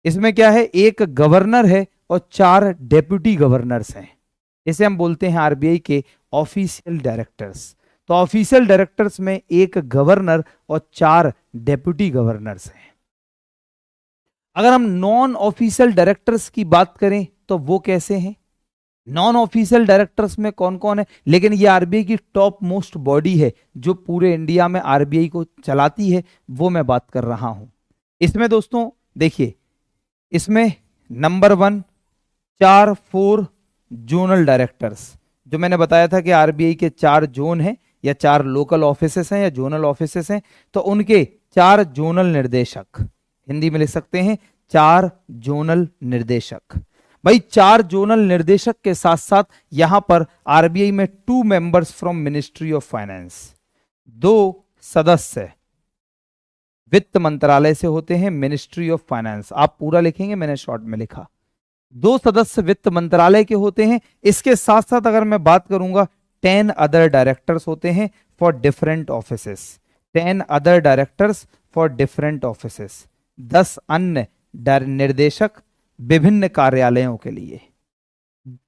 इसमें क्या है, एक गवर्नर है और 4 डेप्यूटी गवर्नर्स हैं। इसे हम बोलते हैं आरबीआई के ऑफिशियल डायरेक्टर्स। तो ऑफिशियल डायरेक्टर्स में एक गवर्नर और 4 डेप्यूटी गवर्नर्स हैं। अगर हम नॉन ऑफिशियल डायरेक्टर्स की बात करें तो वो कैसे हैं? नॉन ऑफिशियल डायरेक्टर्स में कौन कौन है, लेकिन ये आरबीआई की टॉप मोस्ट बॉडी है जो पूरे इंडिया में आरबीआई को चलाती है, वो मैं बात कर रहा हूं। इसमें दोस्तों देखिए, इसमें नंबर 1 4 जोनल डायरेक्टर्स, जो मैंने बताया था कि आरबीआई के 4 जोन हैं या 4 लोकल ऑफिसेस हैं या जोनल ऑफिसेस हैं, तो उनके 4 जोनल निर्देशक, हिंदी में लिख सकते हैं 4 जोनल निर्देशक। भाई 4 जोनल निर्देशक के साथ साथ यहां पर आरबीआई में 2 members from ministry of finance, 2 सदस्य वित्त मंत्रालय से होते हैं, मिनिस्ट्री ऑफ फाइनेंस। आप पूरा लिखेंगे, मैंने शॉर्ट में लिखा। 2 सदस्य वित्त मंत्रालय के होते हैं। इसके साथ साथ अगर मैं बात करूंगा 10 अदर डायरेक्टर्स होते हैं for different offices. 10 other directors for different offices, 10 अन्य निर्देशक विभिन्न कार्यालयों के लिए।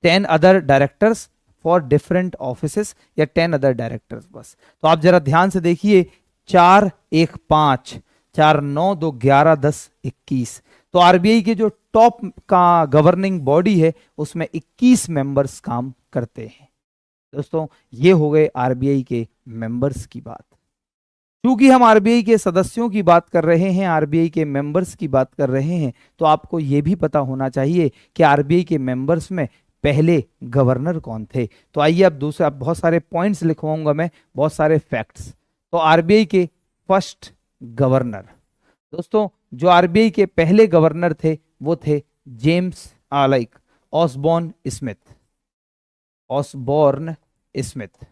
10 other directors for different offices या 10 अदर डायरेक्टर्स बस। तो आप जरा ध्यान से देखिए, 4 1 5, 4 9 2 11 10 21। तो आरबीआई के जो टॉप का गवर्निंग बॉडी है उसमें 21 मेंबर्स काम करते हैं। दोस्तों ये हो गए आरबीआई के मेंबर्स की बात। क्योंकि हम आरबीआई के सदस्यों की बात कर रहे हैं, आरबीआई के मेंबर्स की बात कर रहे हैं, तो आपको यह भी पता होना चाहिए कि आरबीआई के मेंबर्स में पहले गवर्नर कौन थे। तो आइए अब दूसरे, अब बहुत सारे पॉइंट्स लिखवाऊंगा मैं, बहुत सारे फैक्ट्स। तो आरबीआई के फर्स्ट गवर्नर, दोस्तों जो आरबीआई के पहले गवर्नर थे वो थे James Osborne Smith. Osborne Smith,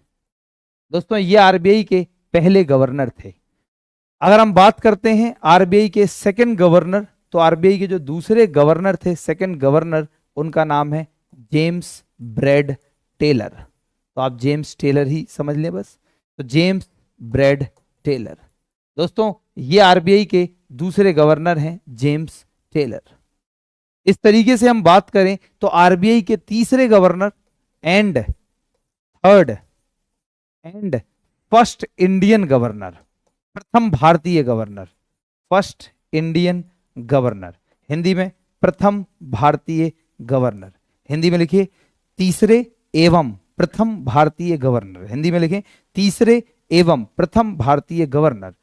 दोस्तों ये आरबीआई के पहले गवर्नर थे। अगर हम बात करते हैं आरबीआई के सेकंड गवर्नर, तो आरबीआई के जो दूसरे गवर्नर थे, सेकंड गवर्नर, उनका नाम है जेम्स ब्रैड टेलर। तो आप जेम्स टेलर ही समझ लें बस। तो जेम्स ब्रैड टेलर, दोस्तों ये आरबीआई के दूसरे गवर्नर हैं, जेम्स टेलर। इस तरीके से हम बात करें तो आरबीआई के तीसरे governor and third and first Indian governor, प्रथम भारतीय governor, first Indian governor, Hindi में प्रथम भारतीय गवर्नर, हिंदी में लिखिए तीसरे एवं प्रथम भारतीय गवर्नर, हिंदी में लिखें तीसरे एवं प्रथम भारतीय गवर्नर।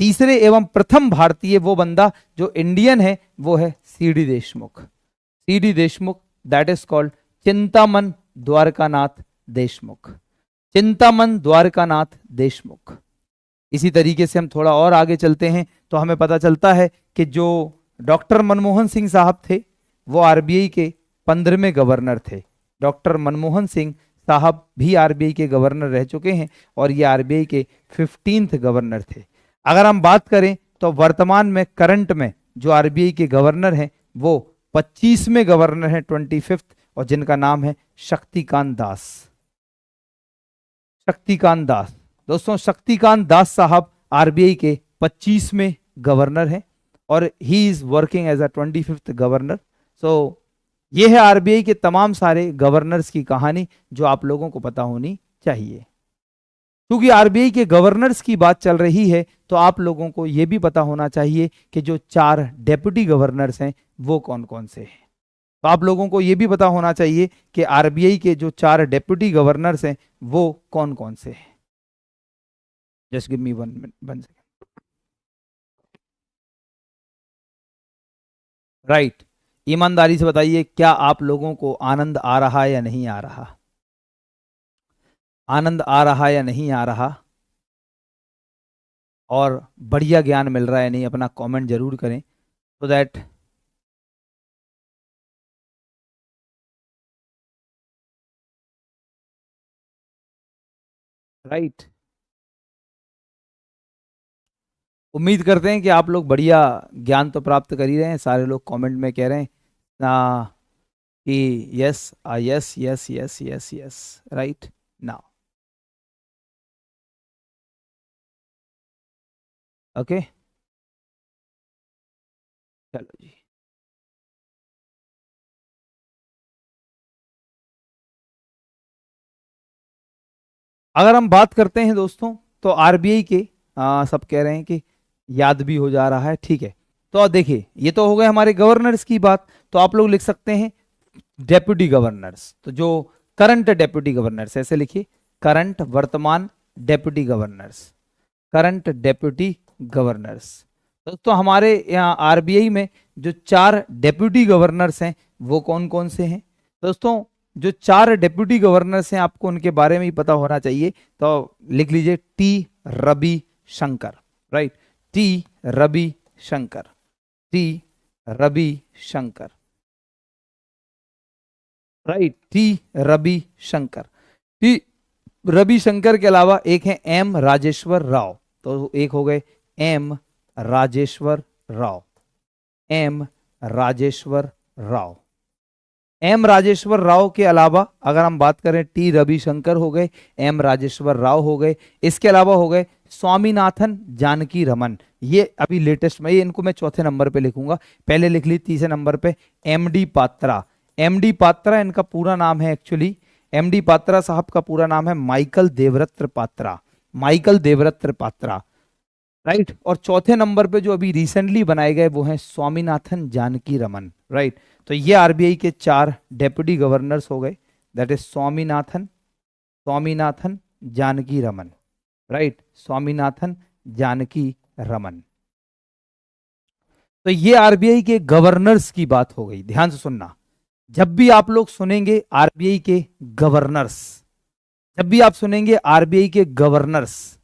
तीसरे एवं प्रथम भारतीय वो बंदा जो इंडियन है वो है CD Deshmukh. CD Deshmukh, that is called Chintaman Dwarkanath Deshmukh. Chintaman Dwarkanath Deshmukh. इसी तरीके से हम थोड़ा और आगे चलते हैं तो हमें पता चलता है कि जो डॉक्टर मनमोहन सिंह साहब थे वो आरबीआई के 15वें गवर्नर थे। डॉक्टर मनमोहन सिंह साहब भी आरबीआई के गवर्नर रह चुके हैं और ये आरबीआई के 15th गवर्नर थे। अगर हम बात करें तो वर्तमान में करंट में जो आरबीआई के गवर्नर हैं वो 25वें गवर्नर हैं, 25th, और जिनका नाम है शक्तिकांत दास। शक्तिकांत दास, दोस्तों शक्तिकांत दास साहब आरबीआई के 25वें गवर्नर हैं और he is working as a 25th governor. So ये है आरबीआई के तमाम सारे गवर्नर्स की कहानी जो आप लोगों को पता होनी चाहिए। क्योंकि आरबीआई के गवर्नर्स की बात चल रही है तो आप लोगों को यह भी पता होना चाहिए कि जो 4 डेप्यूटी गवर्नर्स हैं वो कौन कौन से हैं। तो आप लोगों को यह भी पता होना चाहिए कि आरबीआई के जो 4 डेप्यूटी गवर्नर्स हैं वो कौन कौन से हैं। Just give me 1 second. Right, ईमानदारी से बताइए क्या आप लोगों को आनंद आ रहा है या नहीं आ रहा? आनंद आ रहा या नहीं आ रहा? और बढ़िया ज्ञान मिल रहा है नहीं? अपना कमेंट जरूर करें so दैट राइट। उम्मीद करते हैं कि आप लोग बढ़िया ज्ञान तो प्राप्त कर ही रहे हैं। सारे लोग कमेंट में कह रहे हैं कि yes yes yes yes yes yes, right now. Okay, चलो जी। अगर हम बात करते हैं दोस्तों तो आरबीआई के सब कह रहे हैं कि याद भी हो जा रहा है, ठीक है। तो अब देखिए ये तो हो गए हमारे गवर्नर्स की बात। तो आप लोग लिख सकते हैं डेप्यूटी गवर्नर्स। तो जो करंट डेप्यूटी गवर्नर्स, ऐसे लिखिए करंट, वर्तमान deputy governors, current deputy governors. दोस्तों हमारे यहाँ आरबीआई में जो 4 डेप्यूटी गवर्नर्स हैं वो कौन कौन से हैं? दोस्तों जो 4 डेप्यूटी गवर्नर्स हैं आपको उनके बारे में ही पता होना चाहिए। तो लिख लीजिए T Ravi Shankar, right, T Ravi Shankar, T Ravi Shankar, right, T Ravi Shankar. T Ravi Shankar के अलावा एक है एम राजेश्वर राव। तो एक हो गए M Rajeshwar Rao, M Rajeshwar Rao. M Rajeshwar Rao के अलावा अगर हम बात करें, टी रविशंकर हो गए, एम राजेश्वर राव हो गए, इसके अलावा हो गए स्वामीनाथन जानकी रमन। ये अभी लेटेस्ट में, ये इनको मैं चौथे नंबर पे लिखूंगा, पहले लिख ली तीसरे नंबर पे M D Patra. M D Patra इनका पूरा नाम है एक्चुअली, एम डी पात्रा साहब का पूरा नाम है Michael Debabrata Patra, Michael Debabrata Patra, right. और चौथे नंबर पे जो अभी रिसेंटली बनाए गए वो हैं स्वामीनाथन जानकी रमन, राइट। तो ये आरबीआई के 4 डेप्यूटी गवर्नर्स हो गए, that is Swaminathan, Swaminathan Janaki Raman, right, Swaminathan Janaki Raman. तो ये आरबीआई के गवर्नर्स की बात हो गई। ध्यान से सुनना, जब भी आप लोग सुनेंगे आरबीआई के गवर्नर्स, जब भी आप सुनेंगे आरबीआई के गवर्नर्स,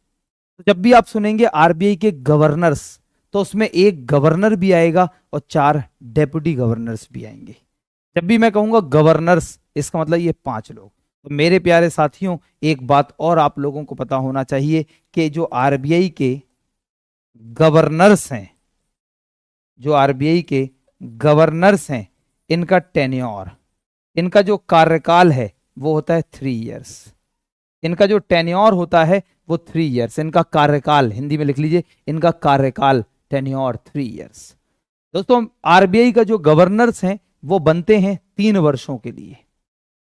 तो जब भी आप सुनेंगे आरबीआई के गवर्नर्स, तो उसमें एक गवर्नर भी आएगा और 4 डेप्यूटी गवर्नर्स भी आएंगे। जब भी मैं कहूंगा गवर्नर्स, इसका मतलब ये 5 लोग। तो मेरे प्यारे साथियों, एक बात और आप लोगों को पता होना चाहिए कि जो आरबीआई के गवर्नर्स हैं, जो आरबीआई के गवर्नर्स हैं, इनका टेन्योर, इनका जो कार्यकाल है वो होता है 3 इयर्स। इनका जो टेन्योर होता है वो 3 इयर्स, इनका कार्यकाल, हिंदी में लिख लीजिए, इनका कार्यकाल टेन्योर 3 इयर्स। दोस्तों आरबीआई का जो गवर्नर्स हैं वो बनते हैं 3 वर्षों के लिए,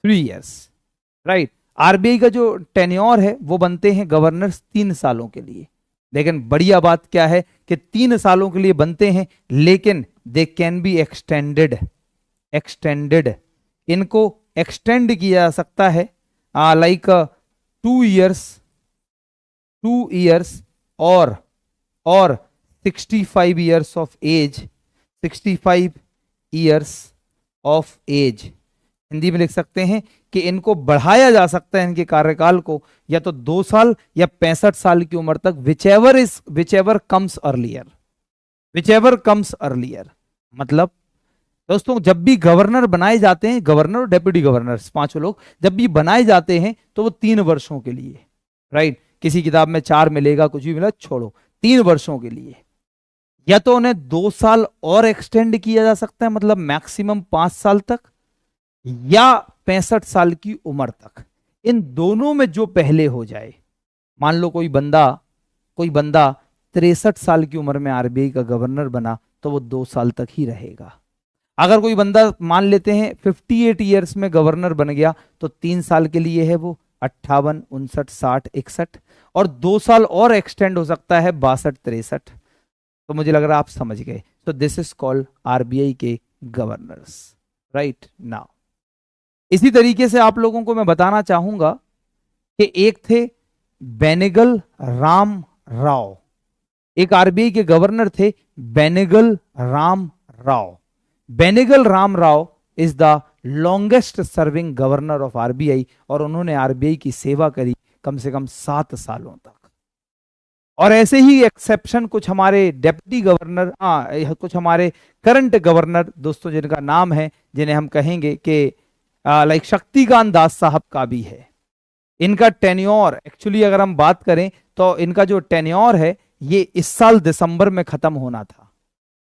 3 इयर्स, राइट। आरबीआई का जो टेन्योर है वो बनते हैं गवर्नर्स 3 सालों के लिए। लेकिन बढ़िया बात क्या है कि 3 सालों के लिए बनते हैं, लेकिन they can be extended, extended, इनको एक्सटेंड किया जा सकता है, लाइक 2 इयर्स, 2 इयर्स और 65 years of age, 65 years of age. Hindi में लिख सकते हैं कि इनको बढ़ाया जा सकता है, इनके कार्यकाल को, या तो 2 साल या 65 साल की उम्र तक, whichever comes earlier, whichever comes earlier. मतलब दोस्तों जब भी गवर्नर बनाए जाते हैं, गवर्नर और डेप्यूटी गवर्नर 5 लोग जब भी बनाए जाते हैं तो वो 3 वर्षों के लिए, राइट। किसी किताब में 4 मिलेगा, कुछ भी मिला, छोड़ो, 3 वर्षों के लिए। या तो उन्हें 2 साल और एक्सटेंड किया जा सकता है, मतलब मैक्सिमम 5 साल तक, या 65 साल की उम्र तक। इन दोनों में जो पहले हो जाए, मान लो कोई बंदा 63 साल की उम्र में आरबीआई का गवर्नर बना तो वो 2 साल तक ही रहेगा। अगर कोई बंदा मान लेते हैं 58 ईयर्स में गवर्नर बन गया तो 3 साल के लिए है वो, 58, 59, 60, 61, और 2 साल और एक्सटेंड हो सकता है 62, 63। तो मुझे लग रहा है आप समझ गए। तो दिस इज कॉल्ड आरबीआई के गवर्नर्स, राइट। नाउ इसी तरीके से आप लोगों को मैं बताना चाहूंगा कि एक थे बेनेगल राम राव, एक आरबीआई के गवर्नर थे Benegal Ram Rao. Benegal Ram Rao is the longest serving governor of RBI, और उन्होंने आरबीआई की सेवा करी कम से कम 7 सालों तक। और ऐसे ही एक्सेप्शन कुछ हमारे डेप्यूटी गवर्नर, कुछ हमारे करंट गवर्नर दोस्तों जिनका नाम है, जिन्हें हम कहेंगे कि लाइक शक्तिकांत दास साहब का भी है। इनका टेन्योर एक्चुअली अगर हम बात करें तो इनका जो टेन्योर है ये इस साल दिसंबर में खत्म होना था,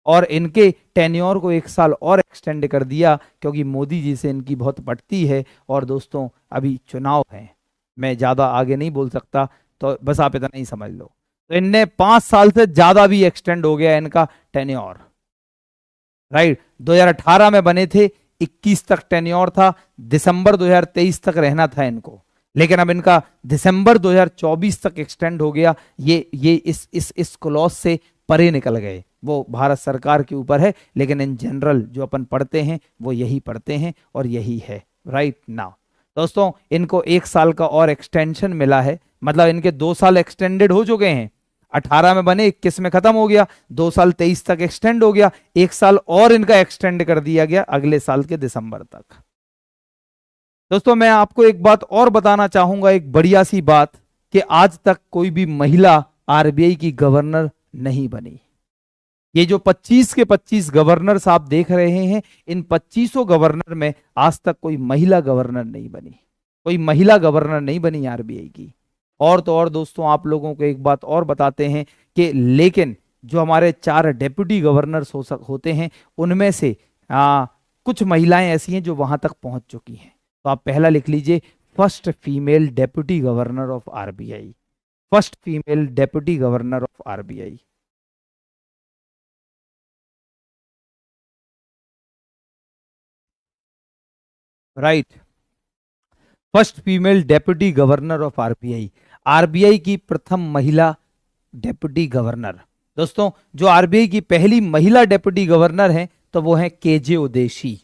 और इनके टेन्योर को 1 साल और एक्सटेंड कर दिया क्योंकि मोदी जी से इनकी बहुत पटती है। और दोस्तों अभी चुनाव है, मैं ज्यादा आगे नहीं बोल सकता, तो बस आप इतना ही समझ लो। तो इनने 5 साल से ज्यादा भी एक्सटेंड हो गया इनका टेन्योर, राइट। 2018 में बने थे, 21 तक टेन्योर था, दिसंबर 2023 तक रहना था इनको, लेकिन अब इनका दिसंबर 2024 तक एक्सटेंड हो गया। ये इस क्लॉज से परे निकल गए। वो भारत सरकार के ऊपर है, लेकिन इन जनरल जो अपन पढ़ते हैं वो यही पढ़ते हैं और यही है, राइट। नाउ दोस्तों इनको 1 साल का और एक्सटेंशन मिला है, मतलब इनके 2 साल एक्सटेंडेड हो चुके हैं। 18 में बने, 21 में खत्म हो गया, 2 साल 23 तक एक्सटेंड हो गया, 1 साल और इनका एक्सटेंड कर दिया गया अगले साल के दिसंबर तक। दोस्तों मैं आपको एक बात और बताना चाहूंगा, एक बढ़िया सी बात, कि आज तक कोई भी महिला आरबीआई की गवर्नर नहीं बनी। ये जो 25 के 25 गवर्नर्स आप देख रहे हैं, इन 25 गवर्नर में आज तक कोई महिला गवर्नर नहीं बनी, कोई महिला गवर्नर नहीं बनी आरबीआई की। और तो और दोस्तों आप लोगों को एक बात और बताते हैं कि लेकिन जो हमारे 4 डेप्यूटी गवर्नर्स होते हैं, उनमें से कुछ महिलाएं ऐसी हैं जो वहां तक पहुंच चुकी हैं। तो आप पहला लिख लीजिए, first female deputy governor of RBI, first female deputy governor of RBI. Right, first female deputy governor of RBI, RBI की प्रथम महिला डेप्यूटी गवर्नर। दोस्तों, जो आरबीआई की पहली महिला डेप्यूटी गवर्नर हैं तो वो हैं केजे उदेशी,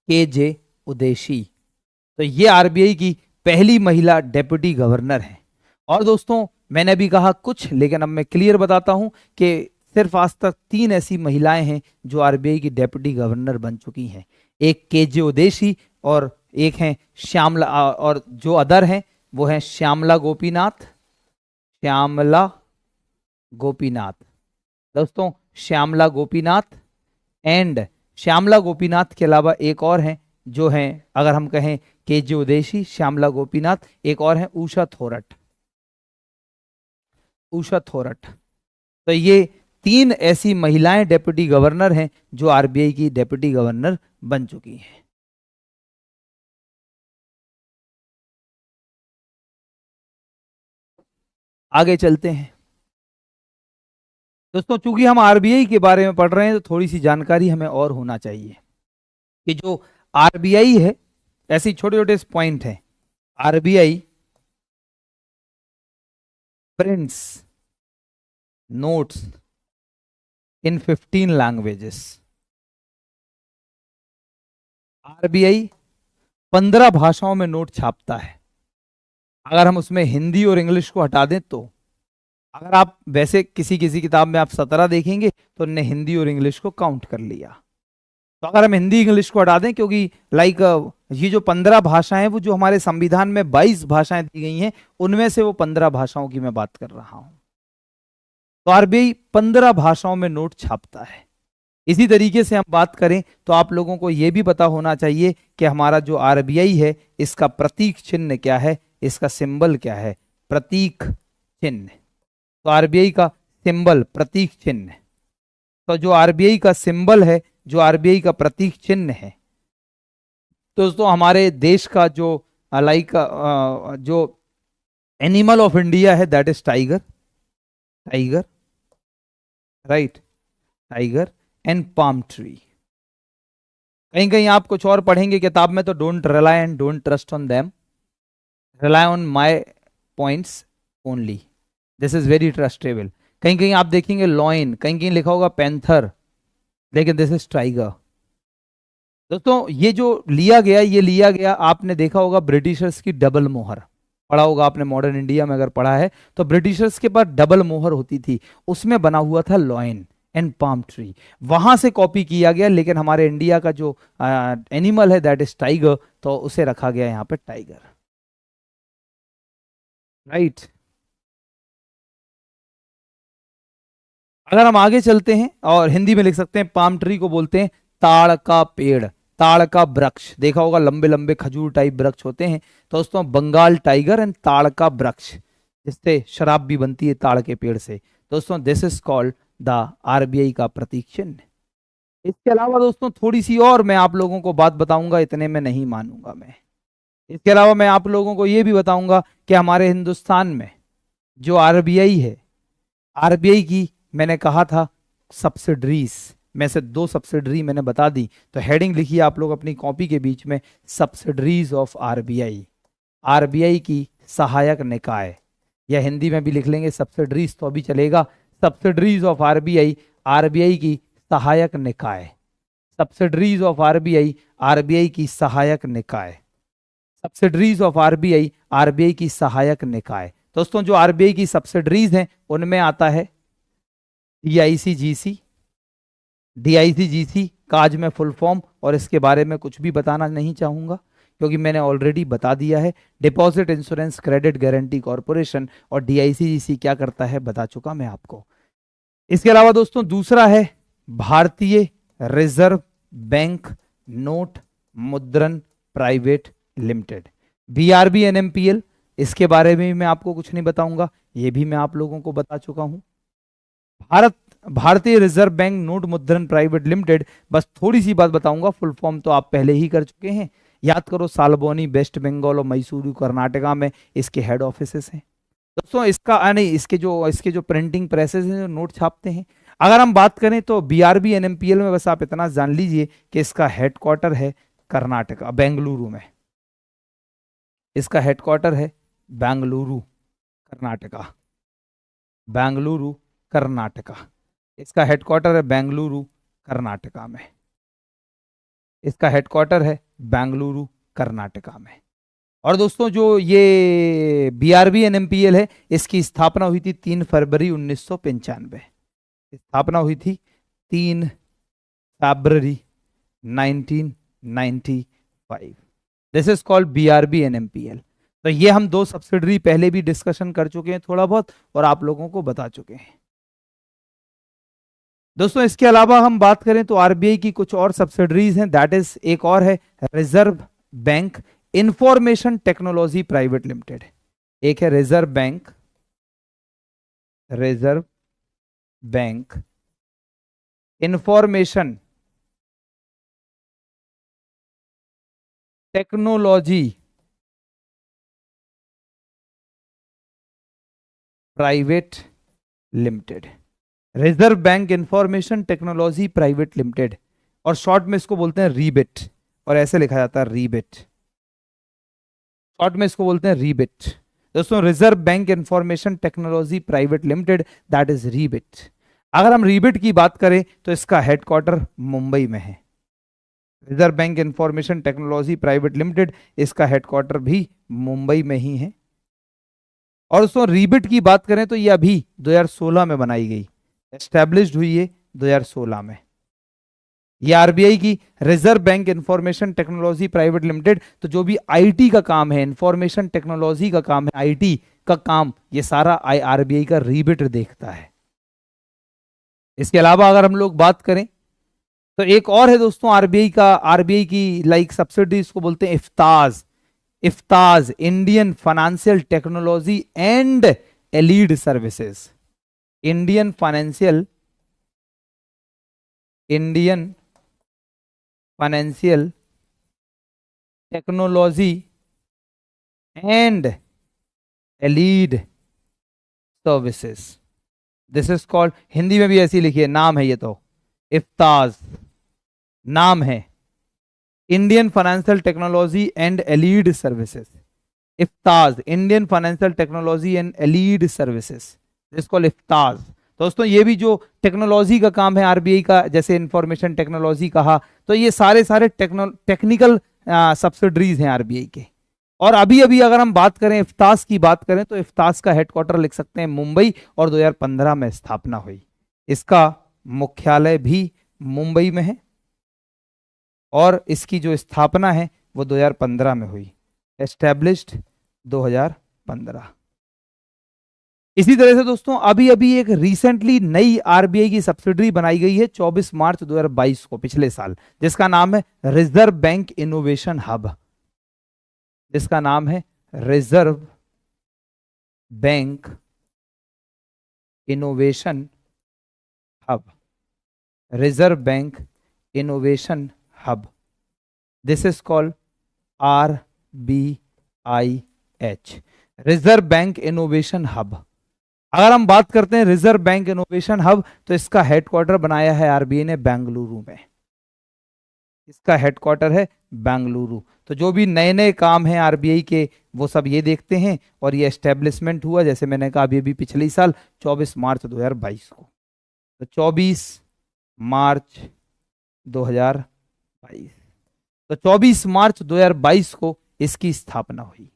केजे उदेशी। तो ये आरबीआई की पहली महिला डेप्यूटी गवर्नर है। और दोस्तों, मैंने भी कहा कुछ, लेकिन अब मैं क्लियर बताता हूं कि सिर्फ आज तक 3 ऐसी महिलाएं हैं जो आरबीआई की डेप्यूटी गवर्नर बन चुकी हैं। एक केजे उदेशी और एक हैं श्यामला, और जो अदर हैं वो हैं श्यामला गोपीनाथ, श्यामला गोपीनाथ। दोस्तों, श्यामला गोपीनाथ एंड श्यामला गोपीनाथ के अलावा एक और हैं जो हैं, अगर हम कहें केजे उदेशी, श्यामला गोपीनाथ, एक और हैं उषा थोरट, उषा थोरट। तो ये 3 ऐसी महिलाएं डेप्यूटी गवर्नर हैं जो आरबीआई की डेप्यूटी गवर्नर बन चुकी हैं। आगे चलते हैं दोस्तों, चूंकि हम आरबीआई के बारे में पढ़ रहे हैं तो थोड़ी सी जानकारी हमें और होना चाहिए कि जो आरबीआई है, ऐसे छोटे छोटे पॉइंट हैं। आरबीआई प्रिंट्स नोट्स इन 15 लैंग्वेजेस। आरबीआई 15 भाषाओं में नोट छापता है। अगर हम उसमें हिंदी और इंग्लिश को हटा दें तो, अगर आप वैसे किसी किसी किताब में आप 17 देखेंगे तो उन्होंने हिंदी और इंग्लिश को काउंट कर लिया। तो अगर हम हिंदी इंग्लिश को हटा दें, क्योंकि ये जो 15 भाषाएं हैं वो जो हमारे संविधान में 22 भाषाएं दी गई हैं, उनमें से वो 15 भाषाओं की मैं बात कर रहा हूं। तो आरबीआई 15 भाषाओं में नोट छापता है। इसी तरीके से हम बात करें तो आप लोगों को यह भी पता होना चाहिए कि हमारा जो आरबीआई है, इसका प्रतीक चिन्ह क्या है, इसका सिंबल क्या है, प्रतीक चिन्ह। तो आरबीआई का सिंबल, प्रतीक चिन्ह, तो जो आरबीआई का सिंबल है, जो आरबीआई का प्रतीक चिन्ह है, दोस्तों हमारे देश का जो जो एनिमल ऑफ इंडिया है that is tiger, tiger, right, tiger and palm tree. कहीं कहीं आप कुछ और पढ़ेंगे किताब में, तो don't rely and don't trust on them, rely on my points only, this is very trustable. कहीं कहीं आप देखेंगे लॉइन, कहीं कहीं लिखा होगा पैंथर, लेकिन दिस इज टाइगर। दोस्तों, ये जो लिया गया, ये लिया गया, आपने देखा होगा ब्रिटिशर्स की डबल मोहर, पढ़ा होगा आपने मॉडर्न इंडिया में, अगर पढ़ा है तो ब्रिटिशर्स के पास डबल मोहर होती थी, उसमें बना हुआ था लॉइन एंड पाम ट्री, वहां से कॉपी किया गया। लेकिन हमारे इंडिया का जो एनिमल है दैट इज टाइगर, तो उसे रखा गया यहाँ पे टाइगर, राइट। अगर हम आगे चलते हैं और हिंदी में लिख सकते हैं, पाम ट्री को बोलते हैं ताड़ का पेड़, ताड़ का वृक्ष। देखा होगा लंबे लंबे खजूर टाइप वृक्ष होते हैं, तो दोस्तों बंगाल टाइगर एंड ताड़ का वृक्ष, जिससे शराब भी बनती है ताड़ के पेड़ से। दोस्तों, this is called the RBI का प्रतीक चिन्ह। इसके अलावा दोस्तों थोड़ी सी और मैं आप लोगों को बात बताऊंगा, इतने में नहीं मानूंगा मैं। इसके अलावा मैं आप लोगों को यह भी बताऊंगा कि हमारे हिंदुस्तान में जो आरबीआई है, आरबीआई की मैंने कहा था सब्सिडरीज में से 2 सब्सिडरी मैंने बता दी। तो हेडिंग लिखिए आप लोग अपनी कॉपी के बीच में, सब्सिडरीज ऑफ आरबीआई, आरबीआई की सहायक निकाय, या हिंदी में भी लिख लेंगे सब्सिडरीज तो अभी चलेगा, सब्सिडरीज ऑफ आरबीआई, आरबीआई की सहायक निकाय, सब्सिडरीज ऑफ आरबीआई, आरबीआई की सहायक निकाय, सब्सिडरीज ऑफ आरबीआई, आरबीआई की सहायक निकाय। दोस्तों, जो आरबीआई की सब्सिडरीज हैं उनमें आता है डीआईसीजीसी, डीआईसीजीसी का आज मैं फुल फॉर्म और इसके बारे में कुछ भी बताना नहीं चाहूंगा, क्योंकि मैंने ऑलरेडी बता दिया है। Deposit insurance credit guarantee corporation, और डीआईसीजीसी क्या करता है बता चुका मैं आपको। इसके अलावा दोस्तों दूसरा है भारतीय रिजर्व बैंक नोट मुद्रण प्राइवेट लिमिटेड, बीआरबी एनएमपीएल। इसके बारे में मैं आपको कुछ नहीं बताऊंगा, ये भी मैं आप लोगों को बता चुका हूं। भारत भारतीय रिजर्व बैंक नोट मुद्रण प्राइवेट लिमिटेड। बस थोड़ी सी बात बताऊंगा, फुल फॉर्म तो आप पहले ही कर चुके हैं। याद करो, सालबोनी वेस्ट बंगाल और मैसूरू कर्नाटका में इसके हेड ऑफिसेस हैं दोस्तों। नहीं, इसके जो प्रिंटिंग प्रेसेस हैं, जो नोट छापते हैं। अगर हम बात करें तो बीआरबी एनएमपीएल में बस आप इतना जान लीजिए कि इसका हेडक्वार्टर है कर्नाटका, बेंगलुरु में। इसका हेडक्वार्टर है बेंगलुरु, कर्नाटका। बेंगलुरु, कर्नाटका। इसका हेडक्वार्टर है बेंगलुरु, कर्नाटका में। इसका हेडक्वार्टर है बेंगलुरु, कर्नाटका में। और दोस्तों, जो ये बीआरबी एनएमपीएल है, इसकी स्थापना हुई थी 3 फरवरी 1995। स्थापना हुई थी 3 फरवरी 1995। This is called BRB NMPL. तो ये हम 2 सब्सिडरी पहले भी डिस्कशन कर चुके हैं थोड़ा बहुत, और आप लोगों को बता चुके हैं दोस्तों। इसके अलावा हम बात करें तो आरबीआई की कुछ और सब्सिडरीज हैं, दैट इज एक और है reserve bank information technology private limited. एक है reserve bank information technology private limited. Reserve bank information technology private limited, और शॉर्ट में इसको बोलते हैं रीबिट, और ऐसे लिखा जाता है रीबिट। शॉर्ट में इसको बोलते हैं रीबिट दोस्तों। Reserve bank information technology private Limited, that is ReBIT. अगर हम रीबिट की बात करें तो इसका हेडक्वार्टर मुंबई में है। Reserve bank information technology private limited, इसका हेडक्वार्टर भी मुंबई में ही है। और दोस्तों, रीबिट की बात करें तो ये अभी 2016 में बनाई गई, एस्टैब्लिश्ड हुई है 2016 में। ये आरबीआई की reserve bank information technology private limited. तो जो भी आईटी का काम है, इंफॉर्मेशन टेक्नोलॉजी का काम है, आईटी का काम, ये सारा आरबीआई का रीबिट देखता है। इसके अलावा अगर हम लोग बात करें तो एक और है दोस्तों आरबीआई की लाइक सब्सिडी, इसको बोलते हैं IFTAS. IFTAS, Indian financial technology and Allied Services. Indian financial technology and Allied Services. This is called, Hindi में भी ऐसी लिखिए, नाम है ये तो, इफ्ताज नाम है, Indian financial technology and Allied Services. IFTAS, Indian financial technology and Allied Services, this called IFTAS. दोस्तों, ये भी जो टेक्नोलॉजी का काम है आरबीआई का, जैसे इंफॉर्मेशन टेक्नोलॉजी कहा, तो ये सारे टेक्निकल सब्सिडरीज हैं आरबीआई के। और अभी अभी अगर हम बात करें, इफ्ताज की बात करें, तो इफ्ताज का हेडक्वार्टर लिख सकते हैं मुंबई, और 2015 में स्थापना हुई। इसका मुख्यालय भी मुंबई में है, और इसकी जो स्थापना है वो 2015 में हुई, एस्टैब्लिश्ड 2015। इसी तरह से दोस्तों, अभी अभी एक रिसेंटली नई आरबीआई की सब्सिडरी बनाई गई है 24 मार्च 2022 को, पिछले साल, जिसका नाम है रिजर्व बैंक इनोवेशन हब। जिसका नाम है reserve bank innovation hub. Reserve bank innovation hub, this is called RBIH, reserve bank innovation hub. अगर हम बात करते हैं रिजर्व बैंक इनोवेशन हब, तो इसका हेडक्वार्टर बनाया है आरबीआई ने बेंगलुरु में। इसका हेडक्वार्टर है बेंगलुरु। तो जो भी नए नए काम हैं आरबीआई के, वो सब ये देखते हैं, और ये एस्टेब्लिशमेंट हुआ, जैसे मैंने कहा, अभी अभी पिछले साल 24 मार्च 2022 को। तो 24 मार्च 2022, तो 24 मार्च 2022 को इसकी स्थापना हुई।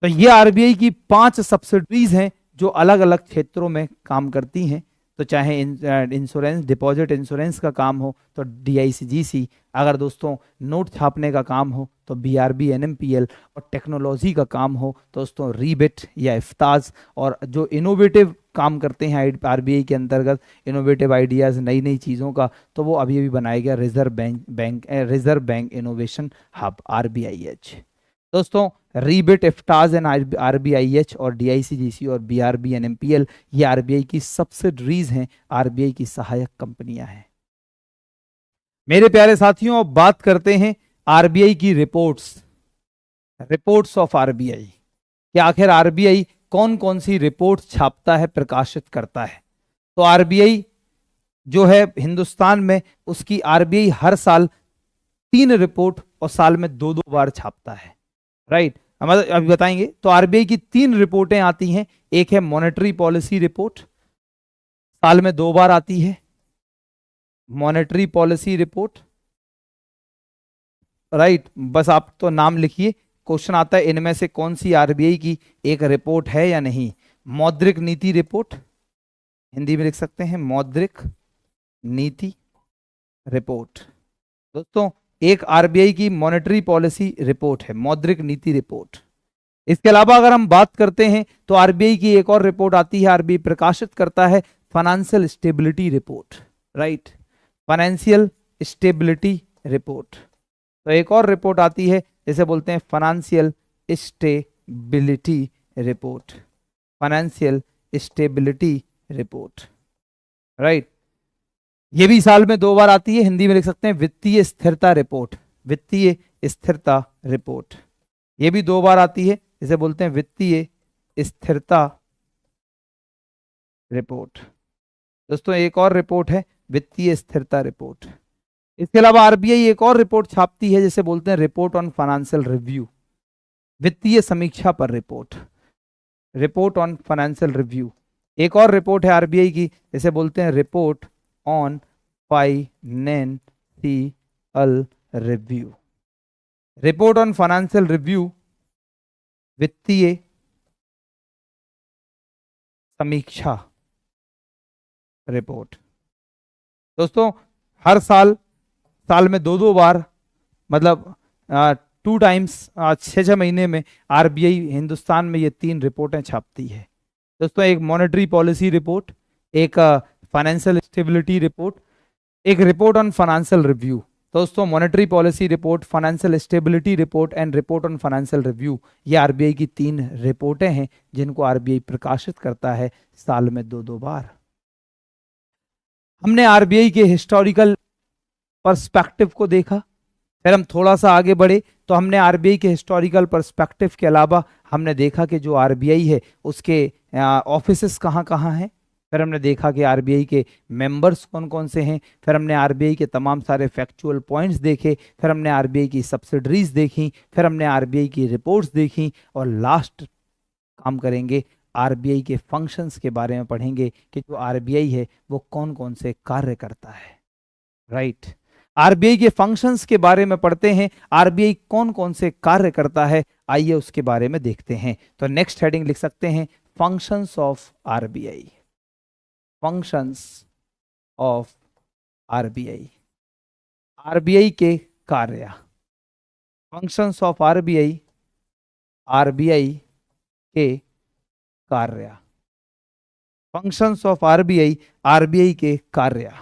तो ये आरबीआई की 5 सब्सिडरीज हैं जो अलग अलग क्षेत्रों में काम करती हैं। तो चाहे इंश्योरेंस, डिपॉजिट इंश्योरेंस का काम हो तो डीआईसीजीसी, अगर दोस्तों नोट छापने का काम हो तो बीआरबी एनएमपीएल, और टेक्नोलॉजी का काम हो तो दोस्तों रीबिट या इफ्ताज, और जो इनोवेटिव काम करते हैं आरबीआई के अंतर्गत, इनोवेटिव आइडियाज़, नई नई चीज़ों का, तो वो अभी अभी बनाया गया reserve bank innovation hub, RBIH। दोस्तों रीबिट, इफ्टाज एंड आरबीआईएच और डीआईसीजीसी और बीआरबी एनएमपीएल ये आरबीआई की सब्सिडरीज हैं, आरबीआई की सहायक कंपनियां हैं। मेरे प्यारे साथियों, अब बात करते हैं आरबीआई की रिपोर्ट्स ऑफ आरबीआई कि आखिर आरबीआई कौन कौन सी रिपोर्ट्स छापता है, प्रकाशित करता है। तो आरबीआई जो है हिंदुस्तान में, उसकी आरबीआई हर साल 3 रिपोर्ट और साल में 2-2 बार छापता है, राइट। हम अभी बताएंगे। तो आरबीआई की 3 रिपोर्टें आती हैं। एक है मॉनेटरी पॉलिसी रिपोर्ट, साल में 2 बार आती है, मॉनेटरी पॉलिसी रिपोर्ट, राइट। बस आप तो नाम लिखिए, क्वेश्चन आता है इनमें से कौन सी आरबीआई की एक रिपोर्ट है या नहीं। मौद्रिक नीति रिपोर्ट, हिंदी में लिख सकते हैं मौद्रिक नीति रिपोर्ट। दोस्तों एक आरबीआई की मॉनेटरी पॉलिसी रिपोर्ट है, मौद्रिक नीति रिपोर्ट। इसके अलावा अगर हम बात करते हैं तो आरबीआई की एक और रिपोर्ट आती है, आरबीआई प्रकाशित करता है financial stability report, right, financial stability report. तो एक और रिपोर्ट आती है जिसे बोलते हैं financial stability report, financial stability report, right. ये भी साल में 2 बार आती है, हिंदी में लिख सकते हैं वित्तीय स्थिरता रिपोर्ट, वित्तीय स्थिरता रिपोर्ट। ये भी 2 बार आती है, जिसे बोलते हैं वित्तीय स्थिरता रिपोर्ट। दोस्तों एक और रिपोर्ट है वित्तीय स्थिरता रिपोर्ट। इसके अलावा आरबीआई एक और रिपोर्ट छापती है जिसे बोलते हैं रिपोर्ट ऑन फाइनेंशियल रिव्यू, वित्तीय समीक्षा पर report, report on financial review. एक और रिपोर्ट है आरबीआई की जिसे बोलते हैं report on financial review, report on financial review, वित्तीय समीक्षा रिपोर्ट। दोस्तों हर साल में 2-2 बार, मतलब 2 टाइम्स 6-6 महीने में आरबीआई हिंदुस्तान में ये 3 रिपोर्टें छापती है। दोस्तों एक मॉनेटरी पॉलिसी रिपोर्ट, एक फाइनेंशियल स्टेबिलिटी रिपोर्ट, एक रिपोर्ट ऑन फाइनेंशियल रिव्यू। दोस्तों monetary policy report, financial stability report and report on financial review, ये आरबीआई की 3 रिपोर्टें हैं जिनको आरबीआई प्रकाशित करता है साल में 2-2 बार। हमने आरबीआई के हिस्टोरिकल पर्सपेक्टिव को देखा, फिर हम थोड़ा सा आगे बढ़े तो हमने आरबीआई के हिस्टोरिकल पर्सपेक्टिव के अलावा हमने देखा कि जो आरबीआई है उसके ऑफिसेस कहाँ कहाँ हैं, फिर हमने देखा कि आरबीआई के मेंबर्स कौन कौन से हैं, फिर हमने आरबीआई के तमाम सारे फैक्चुअल पॉइंट्स देखे, फिर हमने आरबीआई की सब्सिडरीज देखी, फिर हमने आरबीआई की रिपोर्ट्स देखी, और लास्ट काम करेंगे आरबीआई के फंक्शंस के बारे में पढ़ेंगे कि जो आरबीआई है वो कौन कौन से कार्य करता है, राइट। आरबीआई के फंक्शंस के बारे में पढ़ते हैं, आरबीआई कौन कौन से कार्य करता है, आइए उसके बारे में देखते हैं। तो नेक्स्ट हेडिंग लिख सकते हैं functions of RBI, functions of RBI, RBI के कार्य, फंक्शंस ऑफ आरबीआई, आरबीआई के कार्य, फंक्शंस ऑफ आरबीआई, आरबीआई के कार्य।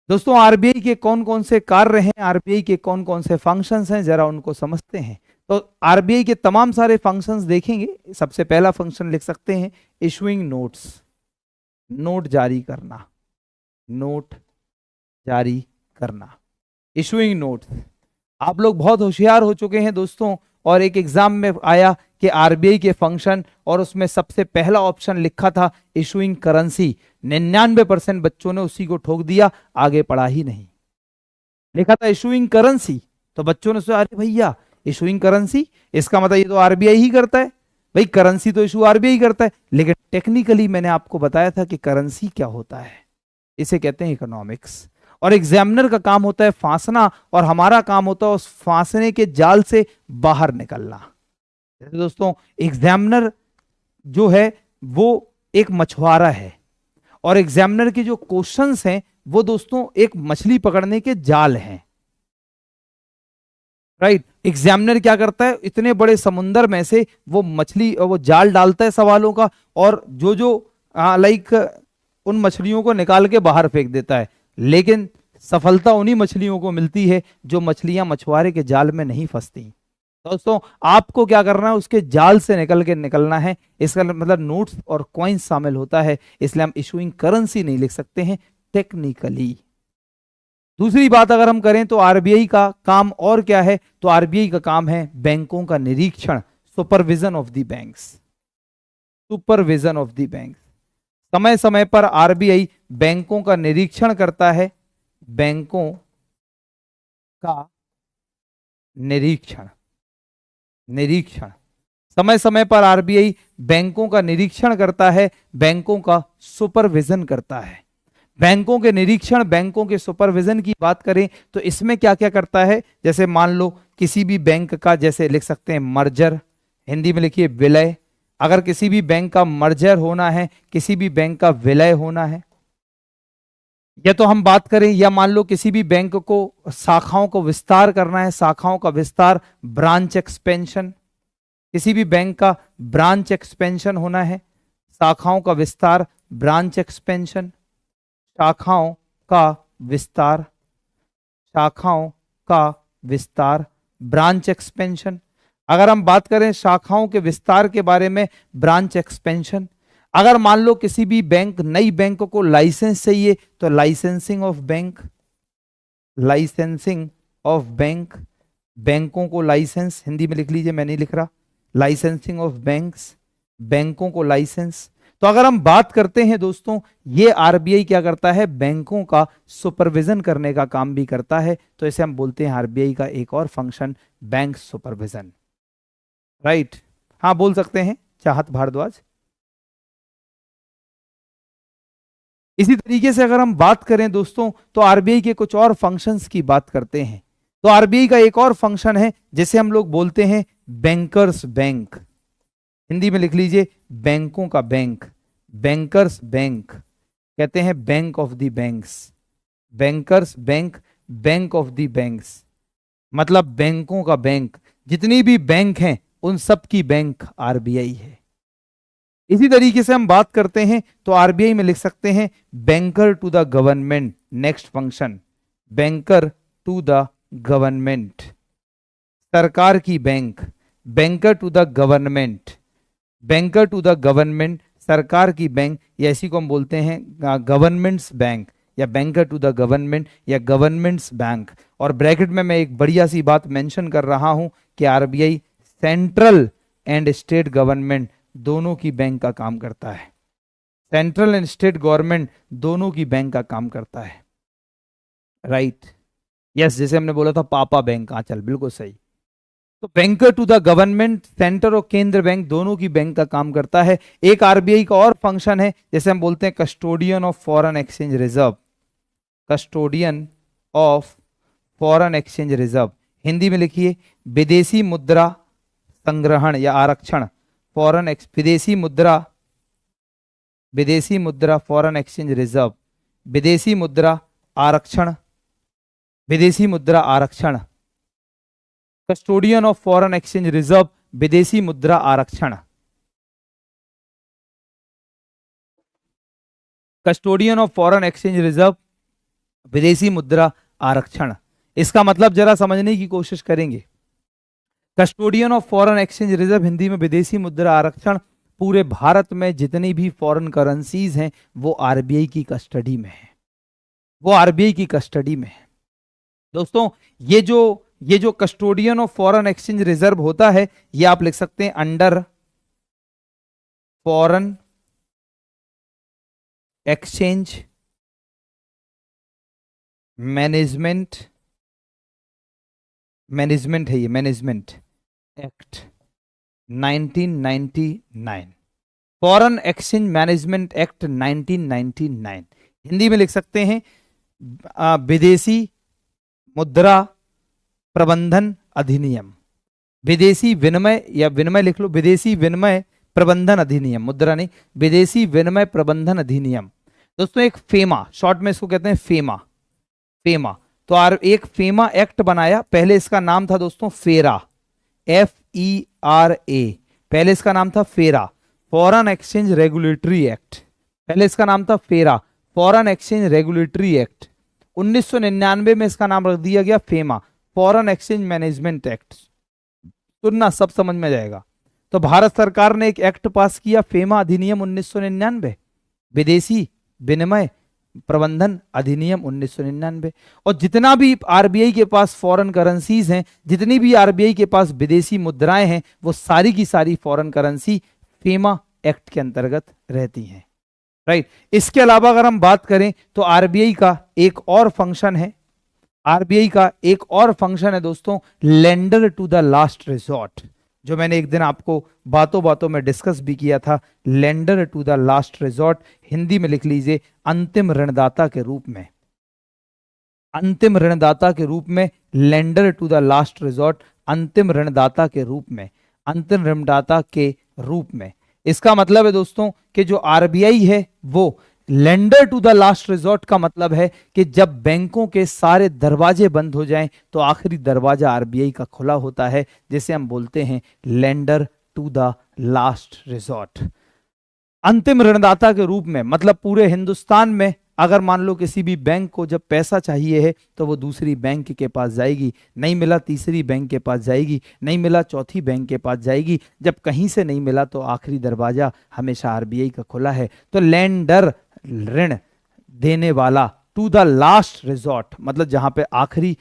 दोस्तों आरबीआई के कौन कौन से कार्य हैं, आरबीआई के कौन कौन से फंक्शंस हैं, जरा उनको समझते हैं। तो आरबीआई के तमाम सारे फंक्शंस देखेंगे। सबसे पहला फंक्शन लिख सकते हैं इशूइंग नोट्स, नोट जारी करना, नोट जारी करना, इशूइंग नोट्स। आप लोग बहुत होशियार हो चुके हैं दोस्तों, और एक एग्जाम में आया कि आरबीआई के फंक्शन, और उसमें सबसे पहला ऑप्शन लिखा था इशूइंग करेंसी। 99% बच्चों ने उसी को ठोक दिया, आगे पढ़ा ही नहीं। लिखा था इशूइंग करेंसी, तो बच्चों ने सोचा अरे भैया इशूइंग करेंसी, इसका मतलब ये तो आरबीआई ही करता है, भाई करेंसी तो इशू आरबीआई करता है। लेकिन टेक्निकली मैंने आपको बताया था कि करेंसी क्या होता है, इसे कहते हैं इकोनॉमिक्स, और एग्जामिनर का काम होता है फांसना, और हमारा काम होता है उस फांसने के जाल से बाहर निकलना। जैसे दोस्तों एग्जामिनर जो है वो एक मछुआरा है, और एग्जामिनर के जो क्वेश्चंस हैं वो दोस्तों एक मछली पकड़ने के जाल हैं, राइट। एग्जामिनर क्या करता है, इतने बड़े समुंदर में से वो मछली, वो जाल डालता है सवालों का, और जो लाइक उन मछलियों को निकाल के बाहर फेंक देता है। लेकिन सफलता उन्हीं मछलियों को मिलती है जो मछलियां मछुआरे के जाल में नहीं फंसती। दोस्तों आपको क्या करना है, उसके जाल से निकलना है। इसका मतलब नोट्स और कॉइन्स शामिल होता है, इसलिए हम इशूइंग करेंसी नहीं लिख सकते हैं टेक्निकली। दूसरी बात अगर हम करें तो आरबीआई का काम और क्या है, तो आरबीआई का काम है बैंकों का निरीक्षण, supervision of the banks, supervision of the banks. समय समय पर आरबीआई बैंकों का निरीक्षण करता है, बैंकों का निरीक्षण, निरीक्षण समय समय पर आरबीआई बैंकों का निरीक्षण करता है, बैंकों का सुपरविजन करता है। बैंकों के निरीक्षण, बैंकों के सुपरविजन की बात करें तो इसमें क्या क्या करता है, जैसे मान लो किसी भी बैंक का, जैसे लिख सकते हैं मर्जर, हिंदी में लिखिए विलय। अगर किसी भी बैंक का मर्जर होना है, किसी भी बैंक का विलय होना है, या तो हम बात करें, या मान लो किसी भी बैंक को शाखाओं को विस्तार करना है, शाखाओं का विस्तार, ब्रांच एक्सपेंशन, किसी भी बैंक का ब्रांच एक्सपेंशन होना है, शाखाओं का विस्तार, ब्रांच एक्सपेंशन, शाखाओं का विस्तार, शाखाओं का विस्तार, ब्रांच एक्सपेंशन। अगर हम बात करें शाखाओं के विस्तार के बारे में, ब्रांच एक्सपेंशन। अगर मान लो किसी भी बैंक, नई बैंक को लाइसेंस चाहिए तो licensing of bank, licensing of bank, बैंकों को लाइसेंस, हिंदी में लिख लीजिए, मैं नहीं लिख रहा, लाइसेंसिंग ऑफ बैंक्स, बैंकों को लाइसेंस। तो अगर हम बात करते हैं दोस्तों, ये आरबीआई क्या करता है, बैंकों का सुपरविजन करने का काम भी करता है, तो इसे हम बोलते हैं आरबीआई का एक और फंक्शन बैंक सुपरविजन, राइट। हाँ बोल सकते हैं चाहत भारद्वाज। इसी तरीके से अगर हम बात करें दोस्तों, तो आरबीआई के कुछ और फंक्शंस की बात करते हैं। तो आरबीआई का एक और फंक्शन है जिसे हम लोग बोलते हैं बैंकर्स बैंक, हिंदी में लिख लीजिए बैंकों का बैंक, बैंकर्स बैंक, कहते हैं bank of the banks, bankers bank, bank of the banks, मतलब बैंकों का बैंक, जितनी भी बैंक हैं उन सब की बैंक आरबीआई है। इसी तरीके से हम बात करते हैं तो आरबीआई में लिख सकते हैं banker to the government, next function banker to the government, सरकार की bank, banker to the government, banker to the government, सरकार की बैंक, या इसी को हम बोलते हैं गवर्नमेंट्स बैंक, या बैंकर टू द गवर्नमेंट, या गवर्नमेंट्स बैंक। और ब्रैकेट में मैं एक बढ़िया सी बात मेंशन कर रहा हूं कि RBI central and state government दोनों की बैंक का काम करता है, सेंट्रल एंड स्टेट गवर्नमेंट दोनों की बैंक का काम करता है, राइट। यस, जैसे हमने बोला था पापा बैंक, चल बिल्कुल सही। तो banker to the government, centre और केंद्र बैंक दोनों की बैंक का काम करता है। एक आरबीआई का और फंक्शन है जैसे हम बोलते हैं custodian of foreign exchange reserve, custodian of foreign exchange reserve, Hindi में लिखिए विदेशी मुद्रा संग्रहण या आरक्षण, फॉरेन विदेशी मुद्रा, विदेशी मुद्रा फॉरेन एक्सचेंज रिजर्व, विदेशी मुद्रा आरक्षण, विदेशी मुद्रा आरक्षण, custodian of foreign exchange reserve, विदेशी मुद्रा आरक्षण, custodian of foreign exchange reserve, विदेशी मुद्रा आरक्षण। इसका मतलब जरा समझने की कोशिश करेंगे। Custodian of foreign exchange reserve, Hindi में विदेशी मुद्रा आरक्षण, पूरे भारत में जितनी भी फॉरेन करेंसीज हैं वो आरबीआई की कस्टडी में है, वो आरबीआई की कस्टडी में है। दोस्तों ये जो custodian of foreign exchange reserve होता है, ये आप लिख सकते हैं under foreign exchange management, management है ये, management act 1999, foreign exchange management act 1999, Hindi में लिख सकते हैं विदेशी मुद्रा प्रबंधन अधिनियम, विदेशी विनिमय, या विनिमय लिख लो, विदेशी विनिमय प्रबंधन अधिनियम, मुद्रा नहीं, विदेशी विनिमय प्रबंधन अधिनियम। दोस्तों एक फेमा, शॉर्ट में इसको कहते हैं फेमा, फेमा। तो एक फेमा एक्ट बनाया, पहले इसका नाम था दोस्तों फेरा, FERA, पहले इसका नाम था फेरा, फॉरेन एक्सचेंज रेगुलेटरी एक्ट, पहले इसका नाम था फेरा, फॉरेन एक्सचेंज रेगुलेटरी एक्ट। 1999 में इसका नाम रख दिया गया FEMA, foreign exchange management act. सुनना, सब समझ में जाएगा। तो भारत सरकार ने एक एक्ट पास किया, फेमा अधिनियम 1999, विदेशी विनिमय प्रबंधन अधिनियम 1999। और जितना भी आरबीआई के पास फॉरेन करेंसीज हैं, जितनी भी आरबीआई के पास विदेशी मुद्राएं हैं, वो सारी की सारी फॉरेन करेंसी फेमा एक्ट के अंतर्गत रहती हैं, राइट। इसके अलावा अगर हम बात करें तो आरबीआई का एक और फंक्शन है, आरबीआई का एक और फंक्शन है दोस्तों, lender to the last resort, जो मैंने एक दिन आपको बातों बातों में डिस्कस भी किया था। Lender to the last resort, Hindi में लिख लीजिए अंतिम ऋणदाता के रूप में, अंतिम ऋणदाता के रूप में, lender to the last resort, अंतिम ऋणदाता के रूप में, अंतिम ऋणदाता के रूप में। इसका मतलब है दोस्तों कि जो आरबीआई है वो lender to the last resort का मतलब है कि जब बैंकों के सारे दरवाजे बंद हो जाएं तो आखिरी दरवाजा आरबीआई का खुला होता है, जिसे हम बोलते हैं lender to the last resort. अंतिम ऋणदाता के रूप में मतलब पूरे हिंदुस्तान में अगर मान लो किसी भी बैंक को जब पैसा चाहिए है तो वो दूसरी बैंक के पास जाएगी, नहीं मिला तीसरी बैंक के पास जाएगी, नहीं मिला चौथी बैंक के पास जाएगी, जब कहीं से नहीं मिला तो आखिरी दरवाजा हमेशा आरबीआई का खुला है। तो लेंडर, ऋण देने वाला, टू द लास्ट रिजॉर्ट मतलब जहां पे आखिरी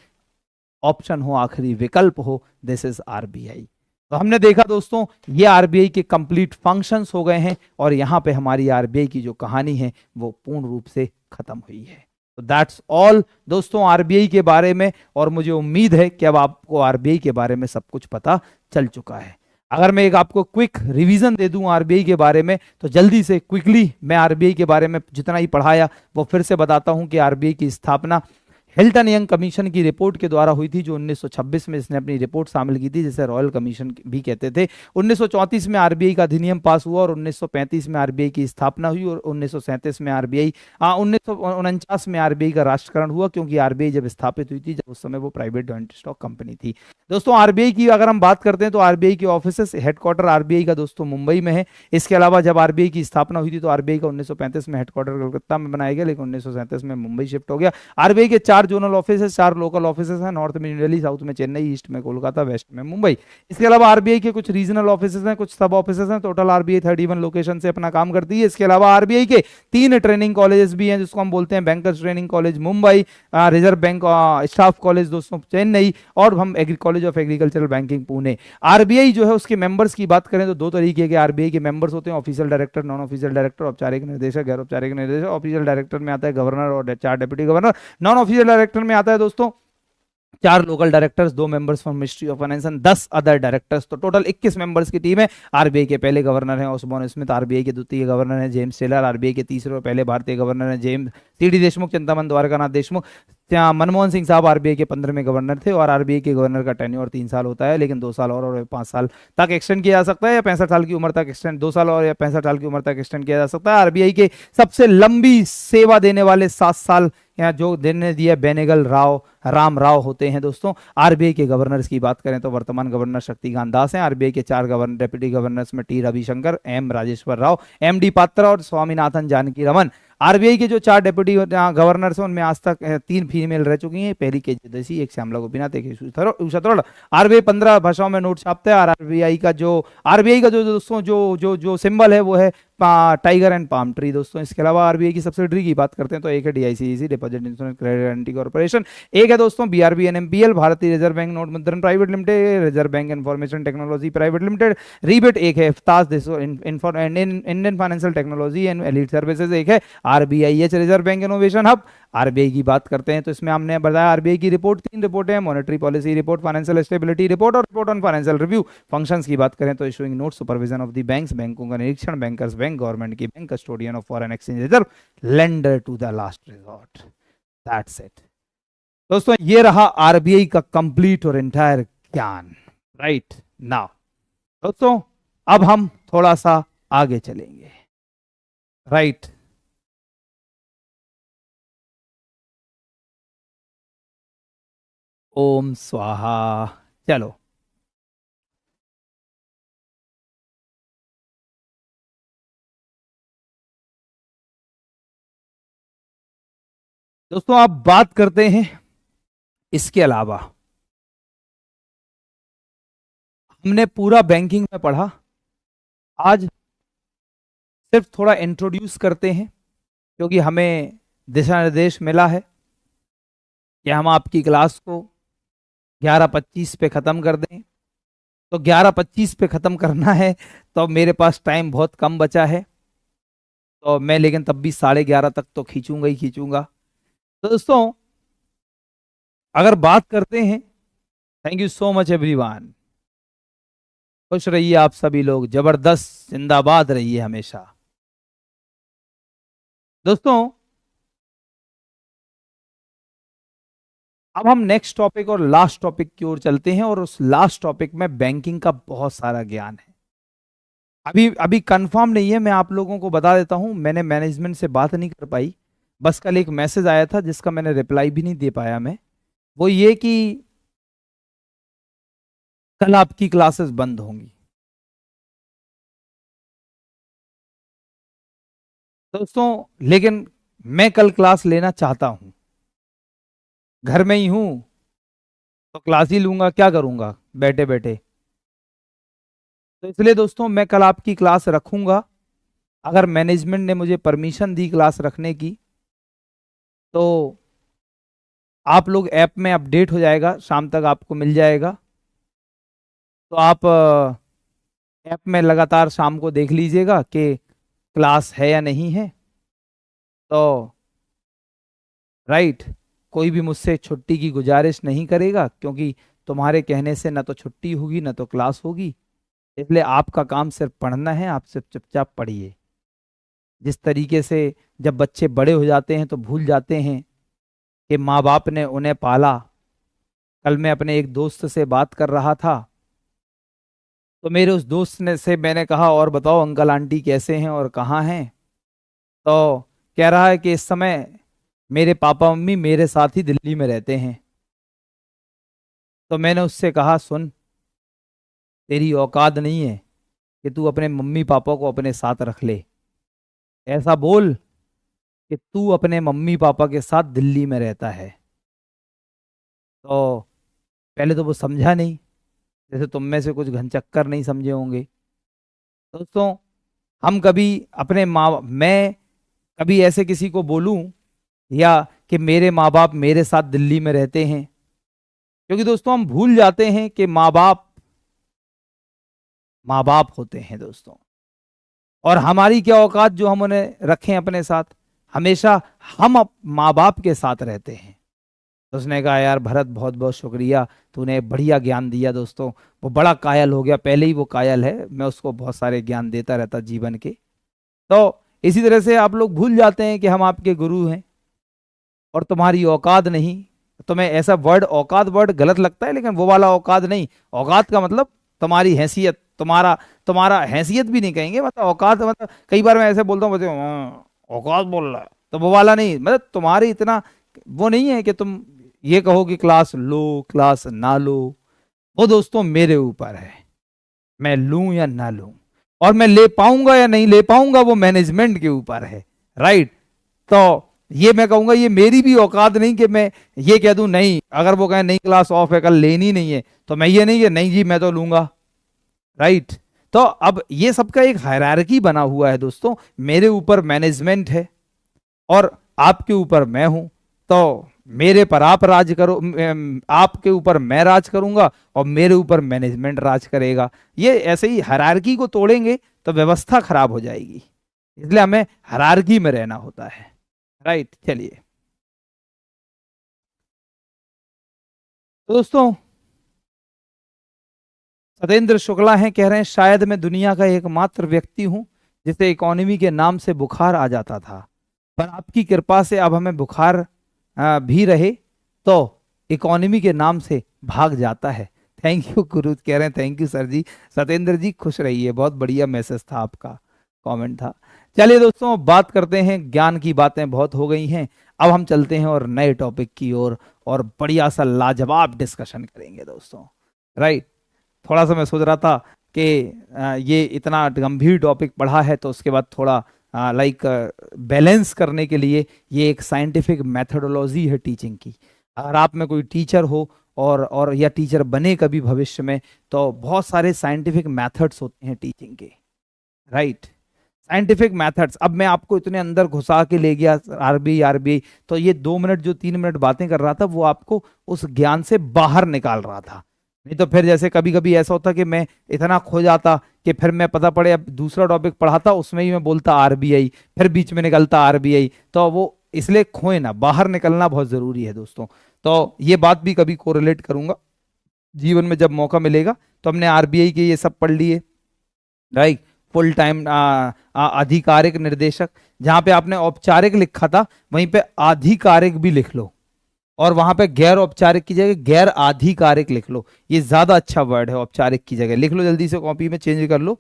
ऑप्शन हो, आखिरी विकल्प हो, दिस इज आरबीआई। तो हमने देखा दोस्तों ये आरबीआई के कंप्लीट फंक्शंस हो गए हैं और यहां पे हमारी आरबीआई की जो कहानी है वो पूर्ण रूप से खत्म हुई है। तो दैट्स ऑल दोस्तों आरबीआई के बारे में, और मुझे उम्मीद है कि अब आपको आरबीआई के बारे में सब कुछ पता चल चुका है। अगर मैं एक आपको क्विक रिवीजन दे दूं आरबीआई के बारे में तो जल्दी से क्विकली मैं आरबीआई के बारे में जितना ही पढ़ाया वो फिर से बताता हूं कि आरबीआई की स्थापना हिल्टन यंग कमीशन की रिपोर्ट के द्वारा हुई थी, जो 1926 में इसने अपनी रिपोर्ट शामिल की थी, जिसे रॉयल कमीशन भी कहते थे। 1934 में आरबीआई का अधिनियम पास हुआ और 1935 में आरबीआई की स्थापना हुई और 1937 में आरबीआई 1949 में आरबीआई का राष्ट्रीयकरण हुआ, क्योंकि आरबीआई जब स्थापित हुई थी जब उस समय वो प्राइवेट जॉइंट स्टॉक कंपनी थी। दोस्तों आरबीआई की अगर हम बात करते हैं तो आरबीआई के ऑफिस, हेडक्वार्टर आरबीआई का दोस्तों मुंबई में है। इसके अलावा जब आरबीआई की स्थापना हुई थी तो आरबीआई का 1935 में हेडक्वार्टर कलकत्ता में बनाया गया, लेकिन 1937 में मुंबई शिफ्ट हो गया। आरबीआई के 4 जोनल ऑफिस, 4 लोकल ऑफिस हैं, नॉर्थ में न्यू दिल्ली, साउथ में चेन्नई, ईस्ट में कोलकाता, वेस्ट में मुंबई। इसके अलावा आरबीआई के कुछ रीजनल ऑफिस हैं, कुछ सब ऑफिस हैं। टोटल आरबीआई 31 लोकेशन से अपना काम करती है। इसके अलावा आरबीआई के 3 ट्रेनिंग कॉलेजेस भी हैं, जिसको हम बोलते हैं bankers training college Mumbai, reserve bank staff college दोस्तों चेन्नई, और हम college of agricultural banking Pune. RBI जो है उसके मेंबर्स की बात करें तो 2 तरीके के आरबीआई के मेंबर्स होते हैं, official director, non official director, औपचारिक निर्देशक, गैर औपचारिक निर्देशक। ऑफिशियल डायरेक्टर में आता है गवर्नर और 4 deputy governor. Non official director में आता है दोस्तों 4 local directors, 2 members from ministry of finance and 10 other directors. तो टोटल 21 मेंबर्स की टीम है। आरबीआई के पहले गवर्नर हैं ओसबॉर्न स्मिथ, आरबीआई के द्वितीय गवर्नर हैं जेम्स टेलर, आरबीआई के तीसरे और पहले भारतीय गवर्नर हैं जेम्स सीडी देशमुख, चिंतामन द्वारकानाथ देशमुख। मनमोहन सिंह साहब आरबीआई के 15वें गवर्नर थे, और आरबीआई के गवर्नर का टेन्योर 3 साल होता है, लेकिन 2 साल और 5 साल तक एक्सटेंड किया जा सकता है, या 65 साल की उम्र तक एक्सटेंड, 2 साल और या 65 साल की उम्र तक एक्सटेंड किया जा सकता है। आरबीआई के सबसे लंबी सेवा देने वाले 7 साल यहाँ जो देने दिया बेनेगल राव, राम राव होते हैं दोस्तों। आरबीआई के गवर्नर्स की बात करें तो वर्तमान गवर्नर शक्तिकांत दास हैं। आरबीआई के 4 गवर्नर डिप्टी गवर्नर्स में T Ravishankar, M Rajeshwar Rao, M D Patra और स्वामीनाथन जानकी रमन। आरबीआई के जो 4 डेप्यूटी गवर्नर्स हैं उनमें आज तक 3 फीमेल रह चुकी हैं, पहली के जैसी, एक श्यामला गोपीनाथ, एक उषा तरोड़। आरबीआई 15 भाषाओं में नोट छापता है। और आरबीआई का जो दोस्तों जो सिंबल है वो है टाइगर एंड पाम ट्री दोस्तों। इसके अलावा आरबीआई की सब्सिडरी की बात करते हैं तो एक है DICC, deposit insurance credit guarantee corporation, एक है दोस्तों बीआरबी एनएमपीएल, भारतीय रिजर्व बैंक नोट मुद्रण private limited, reserve bank information technology private limited, ReBIT एक है, IFTAS Indian financial technology and allied services एक है, RBIH reserve bank innovation hub. RBI की बात करते हैं तो इसमें हमने बताया आरबीआई की रिपोर्ट 3 रिपोर्टें हैं, monetary policy report, financial stability report और report on financial review. Functions की बात करें तो issuing note, supervision of the banks, बैंकों का निरीक्षण, बैंकर्स बैंक, गवर्नमेंट की बैंक, custodian of foreign exchange reserve, lender to the last resort. That's it दोस्तों, ये रहा आरबीआई का कंप्लीट और एंटायर ज्ञान। राइट नाउ दोस्तों अब हम थोड़ा सा आगे चलेंगे। राइट ओम स्वाहा। चलो दोस्तों आप बात करते हैं इसके अलावा हमने पूरा बैंकिंग में पढ़ा। आज सिर्फ थोड़ा इंट्रोड्यूस करते हैं, क्योंकि हमें दिशा निर्देश मिला है कि हम आपकी क्लास को 11:25 पे ख़त्म कर दें। तो 11:25 पे ख़त्म करना है, तो अब मेरे पास टाइम बहुत कम बचा है, तो मैं लेकिन तब भी 11:30 तक तो खींचूंगा ही खींचूंगा। तो दोस्तों, अगर बात करते हैं, thank you so much everyone, खुश रहिए आप सभी लोग, जबरदस्त, जिंदाबाद रहिए हमेशा। दोस्तों, अब हम नेक्स्ट टॉपिक और लास्ट टॉपिक की ओर चलते हैं, और उस लास्ट टॉपिक में बैंकिंग का बहुत सारा ज्ञान है। अभी अभी कंफर्म नहीं है, मैं आप लोगों को बता देता हूं, मैंने मैनेजमेंट से बात नहीं कर पाई, बस कल एक मैसेज आया था जिसका मैंने रिप्लाई भी नहीं दे पाया मैं। वो ये कि कल आपकी क्लासेस बंद होंगी। दोस्तों, लेकिन मैं कल क्लास लेना चाहता हूं, घर में ही हूं, तो क्लास ही लूंगा, क्या करूंगा बैठे बैठे। तो इसलिए दोस्तों, मैं कल आपकी क्लास रखूंगा। अगर मैनेजमेंट ने मुझे परमिशन दी क्लास रखने की, तो आप लोग ऐप में अपडेट हो जाएगा, शाम तक आपको मिल जाएगा। तो आप ऐप में लगातार शाम को देख लीजिएगा कि क्लास है या नहीं है। तो राइट, कोई भी मुझसे छुट्टी की गुजारिश नहीं करेगा, क्योंकि तुम्हारे कहने से ना तो छुट्टी होगी ना तो क्लास होगी। इसलिए आपका काम सिर्फ पढ़ना है, आप सिर्फ चुपचाप पढ़िए। जिस तरीके से जब बच्चे बड़े हो जाते हैं तो भूल जाते हैं कि माँ बाप ने उन्हें पाला। कल मैं अपने एक दोस्त से बात कर रहा था, तो मेरे उस दोस्त ने से मैंने कहा, और बताओ अंकल आंटी कैसे हैं और कहाँ हैं। तो कह रहा है कि इस समय मेरे पापा मम्मी मेरे साथ ही दिल्ली में रहते हैं। तो मैंने उससे कहा, सुन, तेरी औकात नहीं है कि तू अपने मम्मी पापा को अपने साथ रख ले। ऐसा बोल कि तू अपने मम्मी पापा के साथ दिल्ली में रहता है। तो पहले तो वो समझा नहीं, जैसे तुम में से कुछ घनचक्कर नहीं समझे होंगे। दोस्तों, हम कभी अपने माँ मैं कभी ऐसे किसी को बोलूं या कि मेरे माँ बाप मेरे साथ दिल्ली में रहते हैं, क्योंकि दोस्तों हम भूल जाते हैं कि माँ बाप होते हैं दोस्तों। और हमारी क्या औकात जो हम उन्हें रखें अपने साथ, हमेशा हम माँ बाप के साथ रहते हैं। तो उसने कहा, यार भरत बहुत बहुत शुक्रिया, तूने बढ़िया ज्ञान दिया। दोस्तों, वो बड़ा कायल हो गया, पहले ही वो कायल है, मैं उसको बहुत सारे ज्ञान देता रहता जीवन के। तो इसी तरह से आप लोग भूल जाते हैं कि हम आपके गुरु हैं और तुम्हारी औकात नहीं। तुम्हें ऐसा वर्ड, औकात वर्ड गलत लगता है, लेकिन वो वाला औकात नहीं। औकात का मतलब तुम्हारी हैसियत, तुम्हारा तुम्हारा हैसियत भी नहीं कहेंगे, मतलब औकात, मतलब कई बार मैं ऐसे बोलता हूँ, बच्चे औकात बोल रहा है, तो वो वाला नहीं, मतलब तुम्हारी इतना वो नहीं है कि तुम ये कहो कि क्लास लो क्लास ना लो। वो दोस्तों मेरे ऊपर है, मैं लूं या ना लूं, और मैं ले पाऊंगा या नहीं ले पाऊंगा वो मैनेजमेंट के ऊपर है। राइट। तो ये मैं कहूंगा, ये मेरी भी औकात नहीं कि मैं ये कह दूं नहीं, अगर वो कहें नहीं क्लास ऑफ है कल लेनी नहीं है, तो मैं ये नहीं कि नहीं जी मैं तो लूंगा। राइट। तो अब ये सबका एक हायरार्की बना हुआ है दोस्तों, मेरे ऊपर मैनेजमेंट है और आपके ऊपर मैं हूं। तो मेरे पर आप राज करो, आपके ऊपर मैं राज करूंगा और मेरे ऊपर मैनेजमेंट राज करेगा। ये ऐसे ही हायरार्की को तोड़ेंगे तो व्यवस्था खराब हो जाएगी, इसलिए हमें हायरार्की में रहना होता है। राइट। चलिए दोस्तों, सत्येंद्र शुक्ला हैं, कह रहे हैं शायद मैं दुनिया का एकमात्र व्यक्ति हूं जिसे इकोनॉमी के नाम से बुखार आ जाता था, पर आपकी कृपा से अब हमें बुखार भी रहे तो इकोनॉमी के नाम से भाग जाता है। थैंक यू गुरु, कह रहे हैं थैंक यू सर जी। सत्येंद्र जी खुश रहिए, बहुत बढ़िया मैसेज था आपका, कमेंट था। चलिए दोस्तों, बात करते हैं, ज्ञान की बातें बहुत हो गई हैं, अब हम चलते हैं और नए टॉपिक की ओर और बढ़िया सा लाजवाब डिस्कशन करेंगे दोस्तों। राइट। थोड़ा सा मैं सोच रहा था कि ये इतना गंभीर टॉपिक पढ़ा है, तो उसके बाद थोड़ा लाइक बैलेंस करने के लिए ये एक साइंटिफिक मेथोडोलॉजी है टीचिंग की। अगर आप में कोई टीचर हो और या टीचर बने कभी भविष्य में, तो बहुत सारे साइंटिफिक मेथड्स होते हैं टीचिंग के, राइट। साइंटिफिक मेथड्स, अब मैं आपको इतने अंदर घुसा के ले गया आरबीआई आरबीआई, तो ये 2 मिनट जो 3 मिनट बातें कर रहा था वो आपको उस ज्ञान से बाहर निकाल रहा था। नहीं तो फिर जैसे कभी कभी ऐसा होता कि मैं इतना खो जाता कि फिर मैं पता पड़े अब दूसरा टॉपिक पढ़ाता, उसमें ही मैं बोलता आरबीआई, फिर बीच में निकलता आरबीआई, तो वो इसलिए खोए ना, बाहर निकलना बहुत जरूरी है दोस्तों। तो ये बात भी कभी कोरिलेट करूंगा जीवन में जब मौका मिलेगा। तो हमने आरबीआई के ये सब पढ़ लिए, राइट। फुल टाइम आधिकारिक निर्देशक, जहां पे आपने औपचारिक लिखा था वहीं पे आधिकारिक भी लिख लो, और वहां पे गैर औपचारिक की जगह गैर आधिकारिक लिख लो। ये ज्यादा अच्छा वर्ड है, औपचारिक की जगह लिख लो, जल्दी से कॉपी में चेंज कर लो।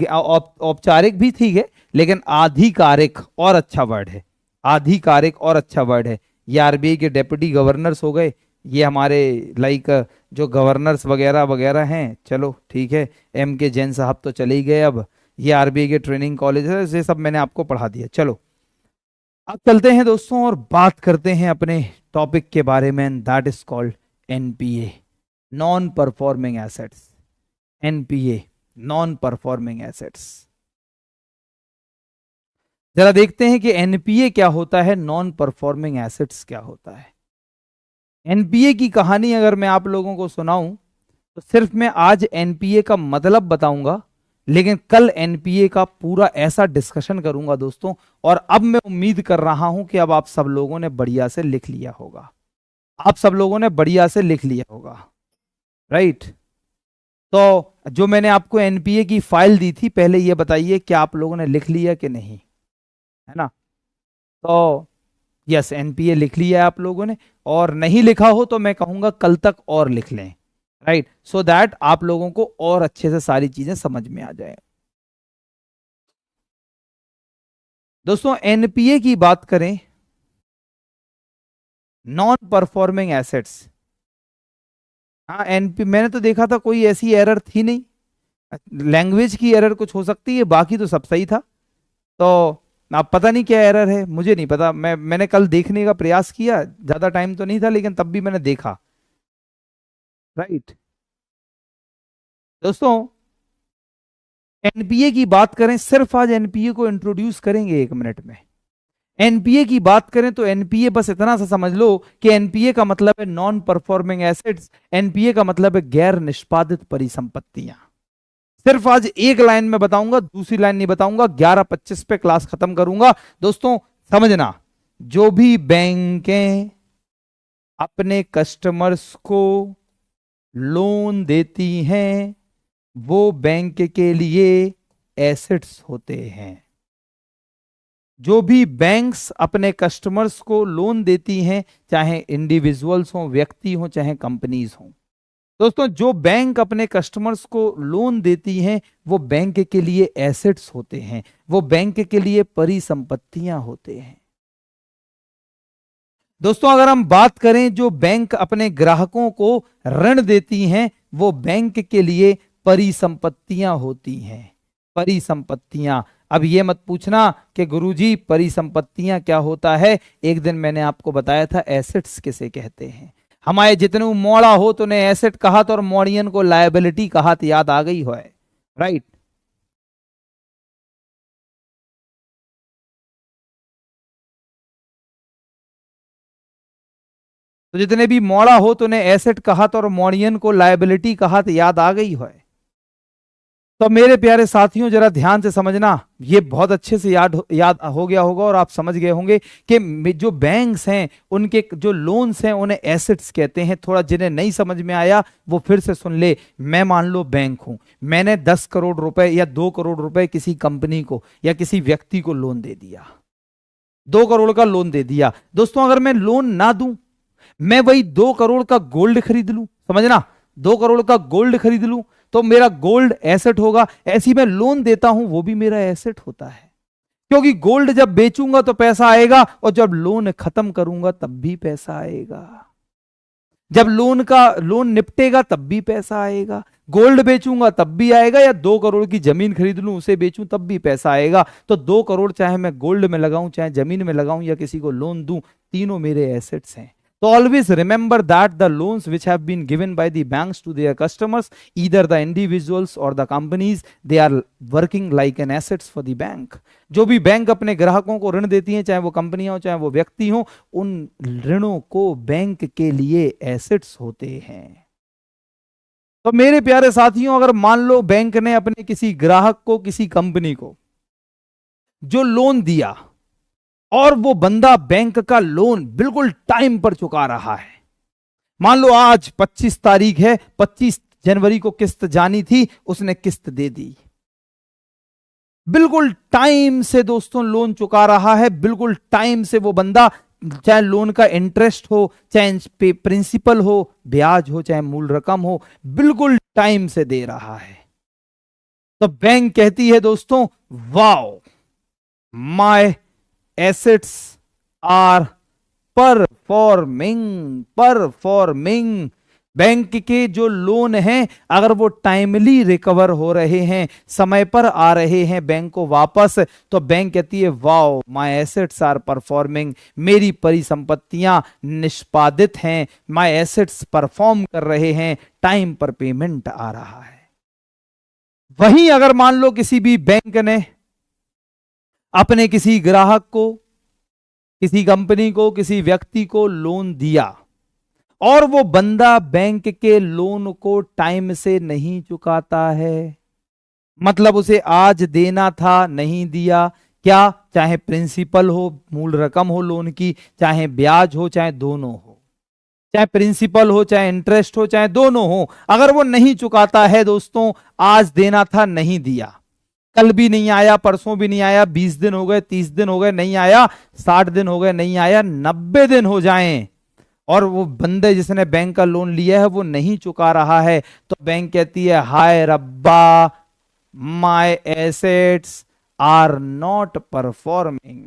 औपचारिक भी ठीक है लेकिन आधिकारिक और अच्छा वर्ड है, आधिकारिक और अच्छा वर्ड है। ये आरबीआई के डेप्यूटी गवर्नर्स हो गए, ये हमारे लाइक जो गवर्नर्स वगैरह वगैरह हैं, चलो ठीक है, एम के जैन साहब तो चले ही गए अब। ये आरबीआई के ट्रेनिंग कॉलेज है, ये सब मैंने आपको पढ़ा दिया। चलो अब चलते हैं दोस्तों और बात करते हैं अपने टॉपिक के बारे में, that is called NPA, non performing assets. NPA, non performing assets. जरा देखते हैं कि एनपीए क्या होता है, नॉन परफॉर्मिंग एसेट्स क्या होता है। एनपीए की कहानी अगर मैं आप लोगों को सुनाऊं तो सिर्फ मैं आज एनपीए का मतलब बताऊंगा, लेकिन कल एनपीए का पूरा ऐसा डिस्कशन करूंगा दोस्तों। और अब मैं उम्मीद कर रहा हूं कि अब आप सब लोगों ने बढ़िया से लिख लिया होगा, आप सब लोगों ने बढ़िया से लिख लिया होगा, राइट। तो जो मैंने आपको एनपीए की फाइल दी थी, पहले ये बताइए कि आप लोगों ने लिख लिया कि नहीं, है ना। तो यस, एनपीए लिख लिया है आप लोगों ने, और नहीं लिखा हो तो मैं कहूंगा कल तक और लिख लें, राइट, सो दैट आप लोगों को और अच्छे से सारी चीजें समझ में आ जाए। दोस्तों एनपीए की बात करें, नॉन परफॉर्मिंग एसेट्स, हाँ एनपी मैंने तो देखा था कोई ऐसी एरर थी नहीं, लैंग्वेज की एरर कुछ हो सकती है, बाकी तो सब सही था। तो अब पता नहीं क्या एरर है, मुझे नहीं पता, मैंने कल देखने का प्रयास किया, ज्यादा टाइम तो नहीं था लेकिन तब भी मैंने देखा, राइट। दोस्तों एनपीए की बात करें, सिर्फ आज एनपीए को इंट्रोड्यूस करेंगे 1 मिनट में। एनपीए की बात करें तो एनपीए बस इतना सा समझ लो कि एनपीए का मतलब है नॉन परफॉर्मिंग एसेट्स, एनपीए का मतलब है गैर निष्पादित परिसंपत्तियां। सिर्फ आज एक लाइन में बताऊंगा, दूसरी लाइन नहीं बताऊंगा, 11:25 पे क्लास खत्म करूंगा। दोस्तों समझना, जो भी बैंकें अपने कस्टमर्स को लोन देती हैं वो बैंक के लिए एसेट्स होते हैं। जो भी बैंक्स अपने कस्टमर्स को लोन देती हैं, चाहे इंडिविजुअल्स हों, व्यक्ति हों, चाहे कंपनीज हों, दोस्तों जो बैंक अपने कस्टमर्स को लोन देती हैं वो बैंक के लिए एसेट्स होते हैं, वो बैंक के लिए परिसंपत्तियां होते हैं। दोस्तों अगर हम बात करें जो बैंक अपने ग्राहकों को ऋण देती हैं वो बैंक के लिए परिसंपत्तियां होती हैं, परिसंपत्तियां। अब ये मत पूछना कि गुरुजी परिसंपत्तियां क्या होता है, एक दिन मैंने आपको बताया था एसेट्स किसे कहते हैं। हमारे जितने मोड़ा हो तो ने एसेट कहा तो, और मोड़ियन को लायबिलिटी कहा तो, याद आ गई हो, राइट। तो जितने भी मोड़ा हो तो ने एसेट कहा तो, और मोड़ियन को लायबिलिटी कहा तो, याद आ गई हो। तो मेरे प्यारे साथियों जरा ध्यान से समझना, ये बहुत अच्छे से याद हो गया होगा और आप समझ गए होंगे कि जो बैंक्स हैं उनके जो लोन्स हैं उन्हें एसेट्स कहते हैं। थोड़ा जिन्हें नहीं समझ में आया वो फिर से सुन ले। मैं मान लो बैंक हूं, मैंने 10 करोड़ रुपए या 2 करोड़ रुपए किसी कंपनी को या किसी व्यक्ति को लोन दे दिया, 2 करोड़ का लोन दे दिया। दोस्तों अगर मैं लोन ना दूं, मैं वही 2 करोड़ का गोल्ड खरीद लूं, समझना, 2 करोड़ का गोल्ड खरीद लूं तो मेरा गोल्ड एसेट होगा। ऐसी मैं लोन देता हूं वो भी मेरा एसेट होता है, क्योंकि गोल्ड जब बेचूंगा तो पैसा आएगा और जब लोन खत्म करूंगा तब भी पैसा आएगा, जब लोन निपटेगा तब भी पैसा आएगा। गोल्ड बेचूंगा तब भी आएगा, या 2 करोड़ की जमीन खरीद लूं उसे बेचूं तब भी पैसा आएगा। तो 2 करोड़ चाहे मैं गोल्ड में लगाऊं, चाहे जमीन में लगाऊं या किसी को लोन दूं, तीनों मेरे एसेट्स हैं। तो always remember that the loans which have been given by the banks to their customers, either the individuals और the companies, they are working like an assets for the bank. जो भी bank अपने ग्राहकों को ऋण देती हैं, चाहे वो कंपनियां हो चाहे वो व्यक्ति हो, उन ऋणों को बैंक के लिए एसेट्स होते हैं। तो मेरे प्यारे साथियों, अगर मान लो बैंक ने अपने किसी ग्राहक को, किसी कंपनी को जो लोन दिया और वो बंदा बैंक का लोन बिल्कुल टाइम पर चुका रहा है, मान लो आज 25 तारीख है, 25 जनवरी को किस्त जानी थी, उसने किस्त दे दी, बिल्कुल टाइम से दोस्तों लोन चुका रहा है, बिल्कुल टाइम से वो बंदा, चाहे लोन का इंटरेस्ट हो, चाहे प्रिंसिपल हो, ब्याज हो, चाहे मूल रकम हो, बिल्कुल टाइम से दे रहा है। तो बैंक कहती है दोस्तों, wow, my assets are performing. Bank के जो लोन हैं, अगर वो टाइमली रिकवर हो रहे हैं, समय पर आ रहे हैं बैंक को वापस, तो बैंक कहती है wow, my assets are performing, मेरी परिसंपत्तियां निष्पादित हैं, माय एसेट्स परफॉर्म कर रहे हैं, टाइम पर पेमेंट आ रहा है। वहीं अगर मान लो किसी भी बैंक ने अपने किसी ग्राहक को, किसी कंपनी को, किसी व्यक्ति को लोन दिया और वो बंदा बैंक के लोन को टाइम से नहीं चुकाता है, मतलब उसे आज देना था, नहीं दिया, क्या, चाहे प्रिंसिपल हो, मूल रकम हो लोन की, चाहे ब्याज हो, चाहे दोनों हो, चाहे प्रिंसिपल हो, चाहे इंटरेस्ट हो, चाहे दोनों हो, अगर वो नहीं चुकाता है दोस्तों, आज देना था, नहीं दिया, कल भी नहीं आया, परसों भी नहीं आया, 20 दिन हो गए, 30 दिन हो गए नहीं आया, 60 दिन हो गए नहीं आया, 90 दिन हो जाएं और वो बंदे जिसने बैंक का लोन लिया है वो नहीं चुका रहा है, तो बैंक कहती है हाय रब्बा, my assets are not performing,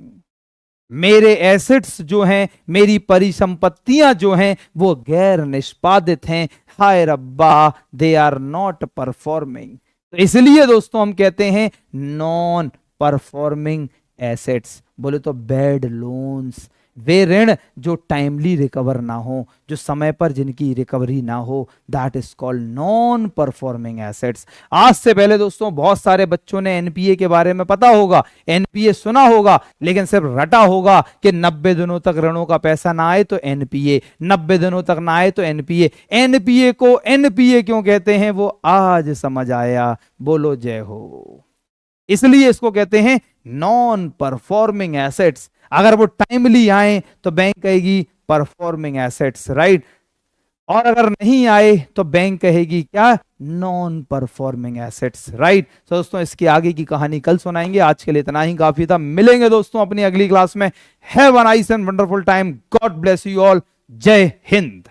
मेरे एसेट्स जो हैं, मेरी परिसंपत्तियां जो हैं, वो गैर निष्पादित हैं, हाय रब्बा, दे आर नॉट परफॉर्मिंग। तो इसलिए दोस्तों हम कहते हैं नॉन परफॉर्मिंग एसेट्स, बोले तो बैड लोन्स, वे ऋण जो टाइमली रिकवर ना हो, जो समय पर जिनकी रिकवरी ना हो, that is called non performing assets. आज से पहले दोस्तों बहुत सारे बच्चों ने एनपीए के बारे में पता होगा, एनपीए सुना होगा, लेकिन सिर्फ रटा होगा कि 90 दिनों तक ऋणों का पैसा ना आए तो एनपीए, 90 दिनों तक ना आए तो एनपीए। एनपीए को एनपीए क्यों कहते हैं वो आज समझ आया, बोलो जय हो। इसलिए इसको कहते हैं नॉन परफॉर्मिंग एसेट्स। अगर वो टाइमली आए तो बैंक कहेगी परफॉर्मिंग एसेट्स, राइट, और अगर नहीं आए तो बैंक कहेगी क्या, नॉन परफॉर्मिंग एसेट्स, राइट। तो दोस्तों इसकी आगे की कहानी कल सुनाएंगे, आज के लिए इतना ही काफी था। मिलेंगे दोस्तों अपनी अगली क्लास में। Have a nice and wonderful time, God bless you all, जय हिंद।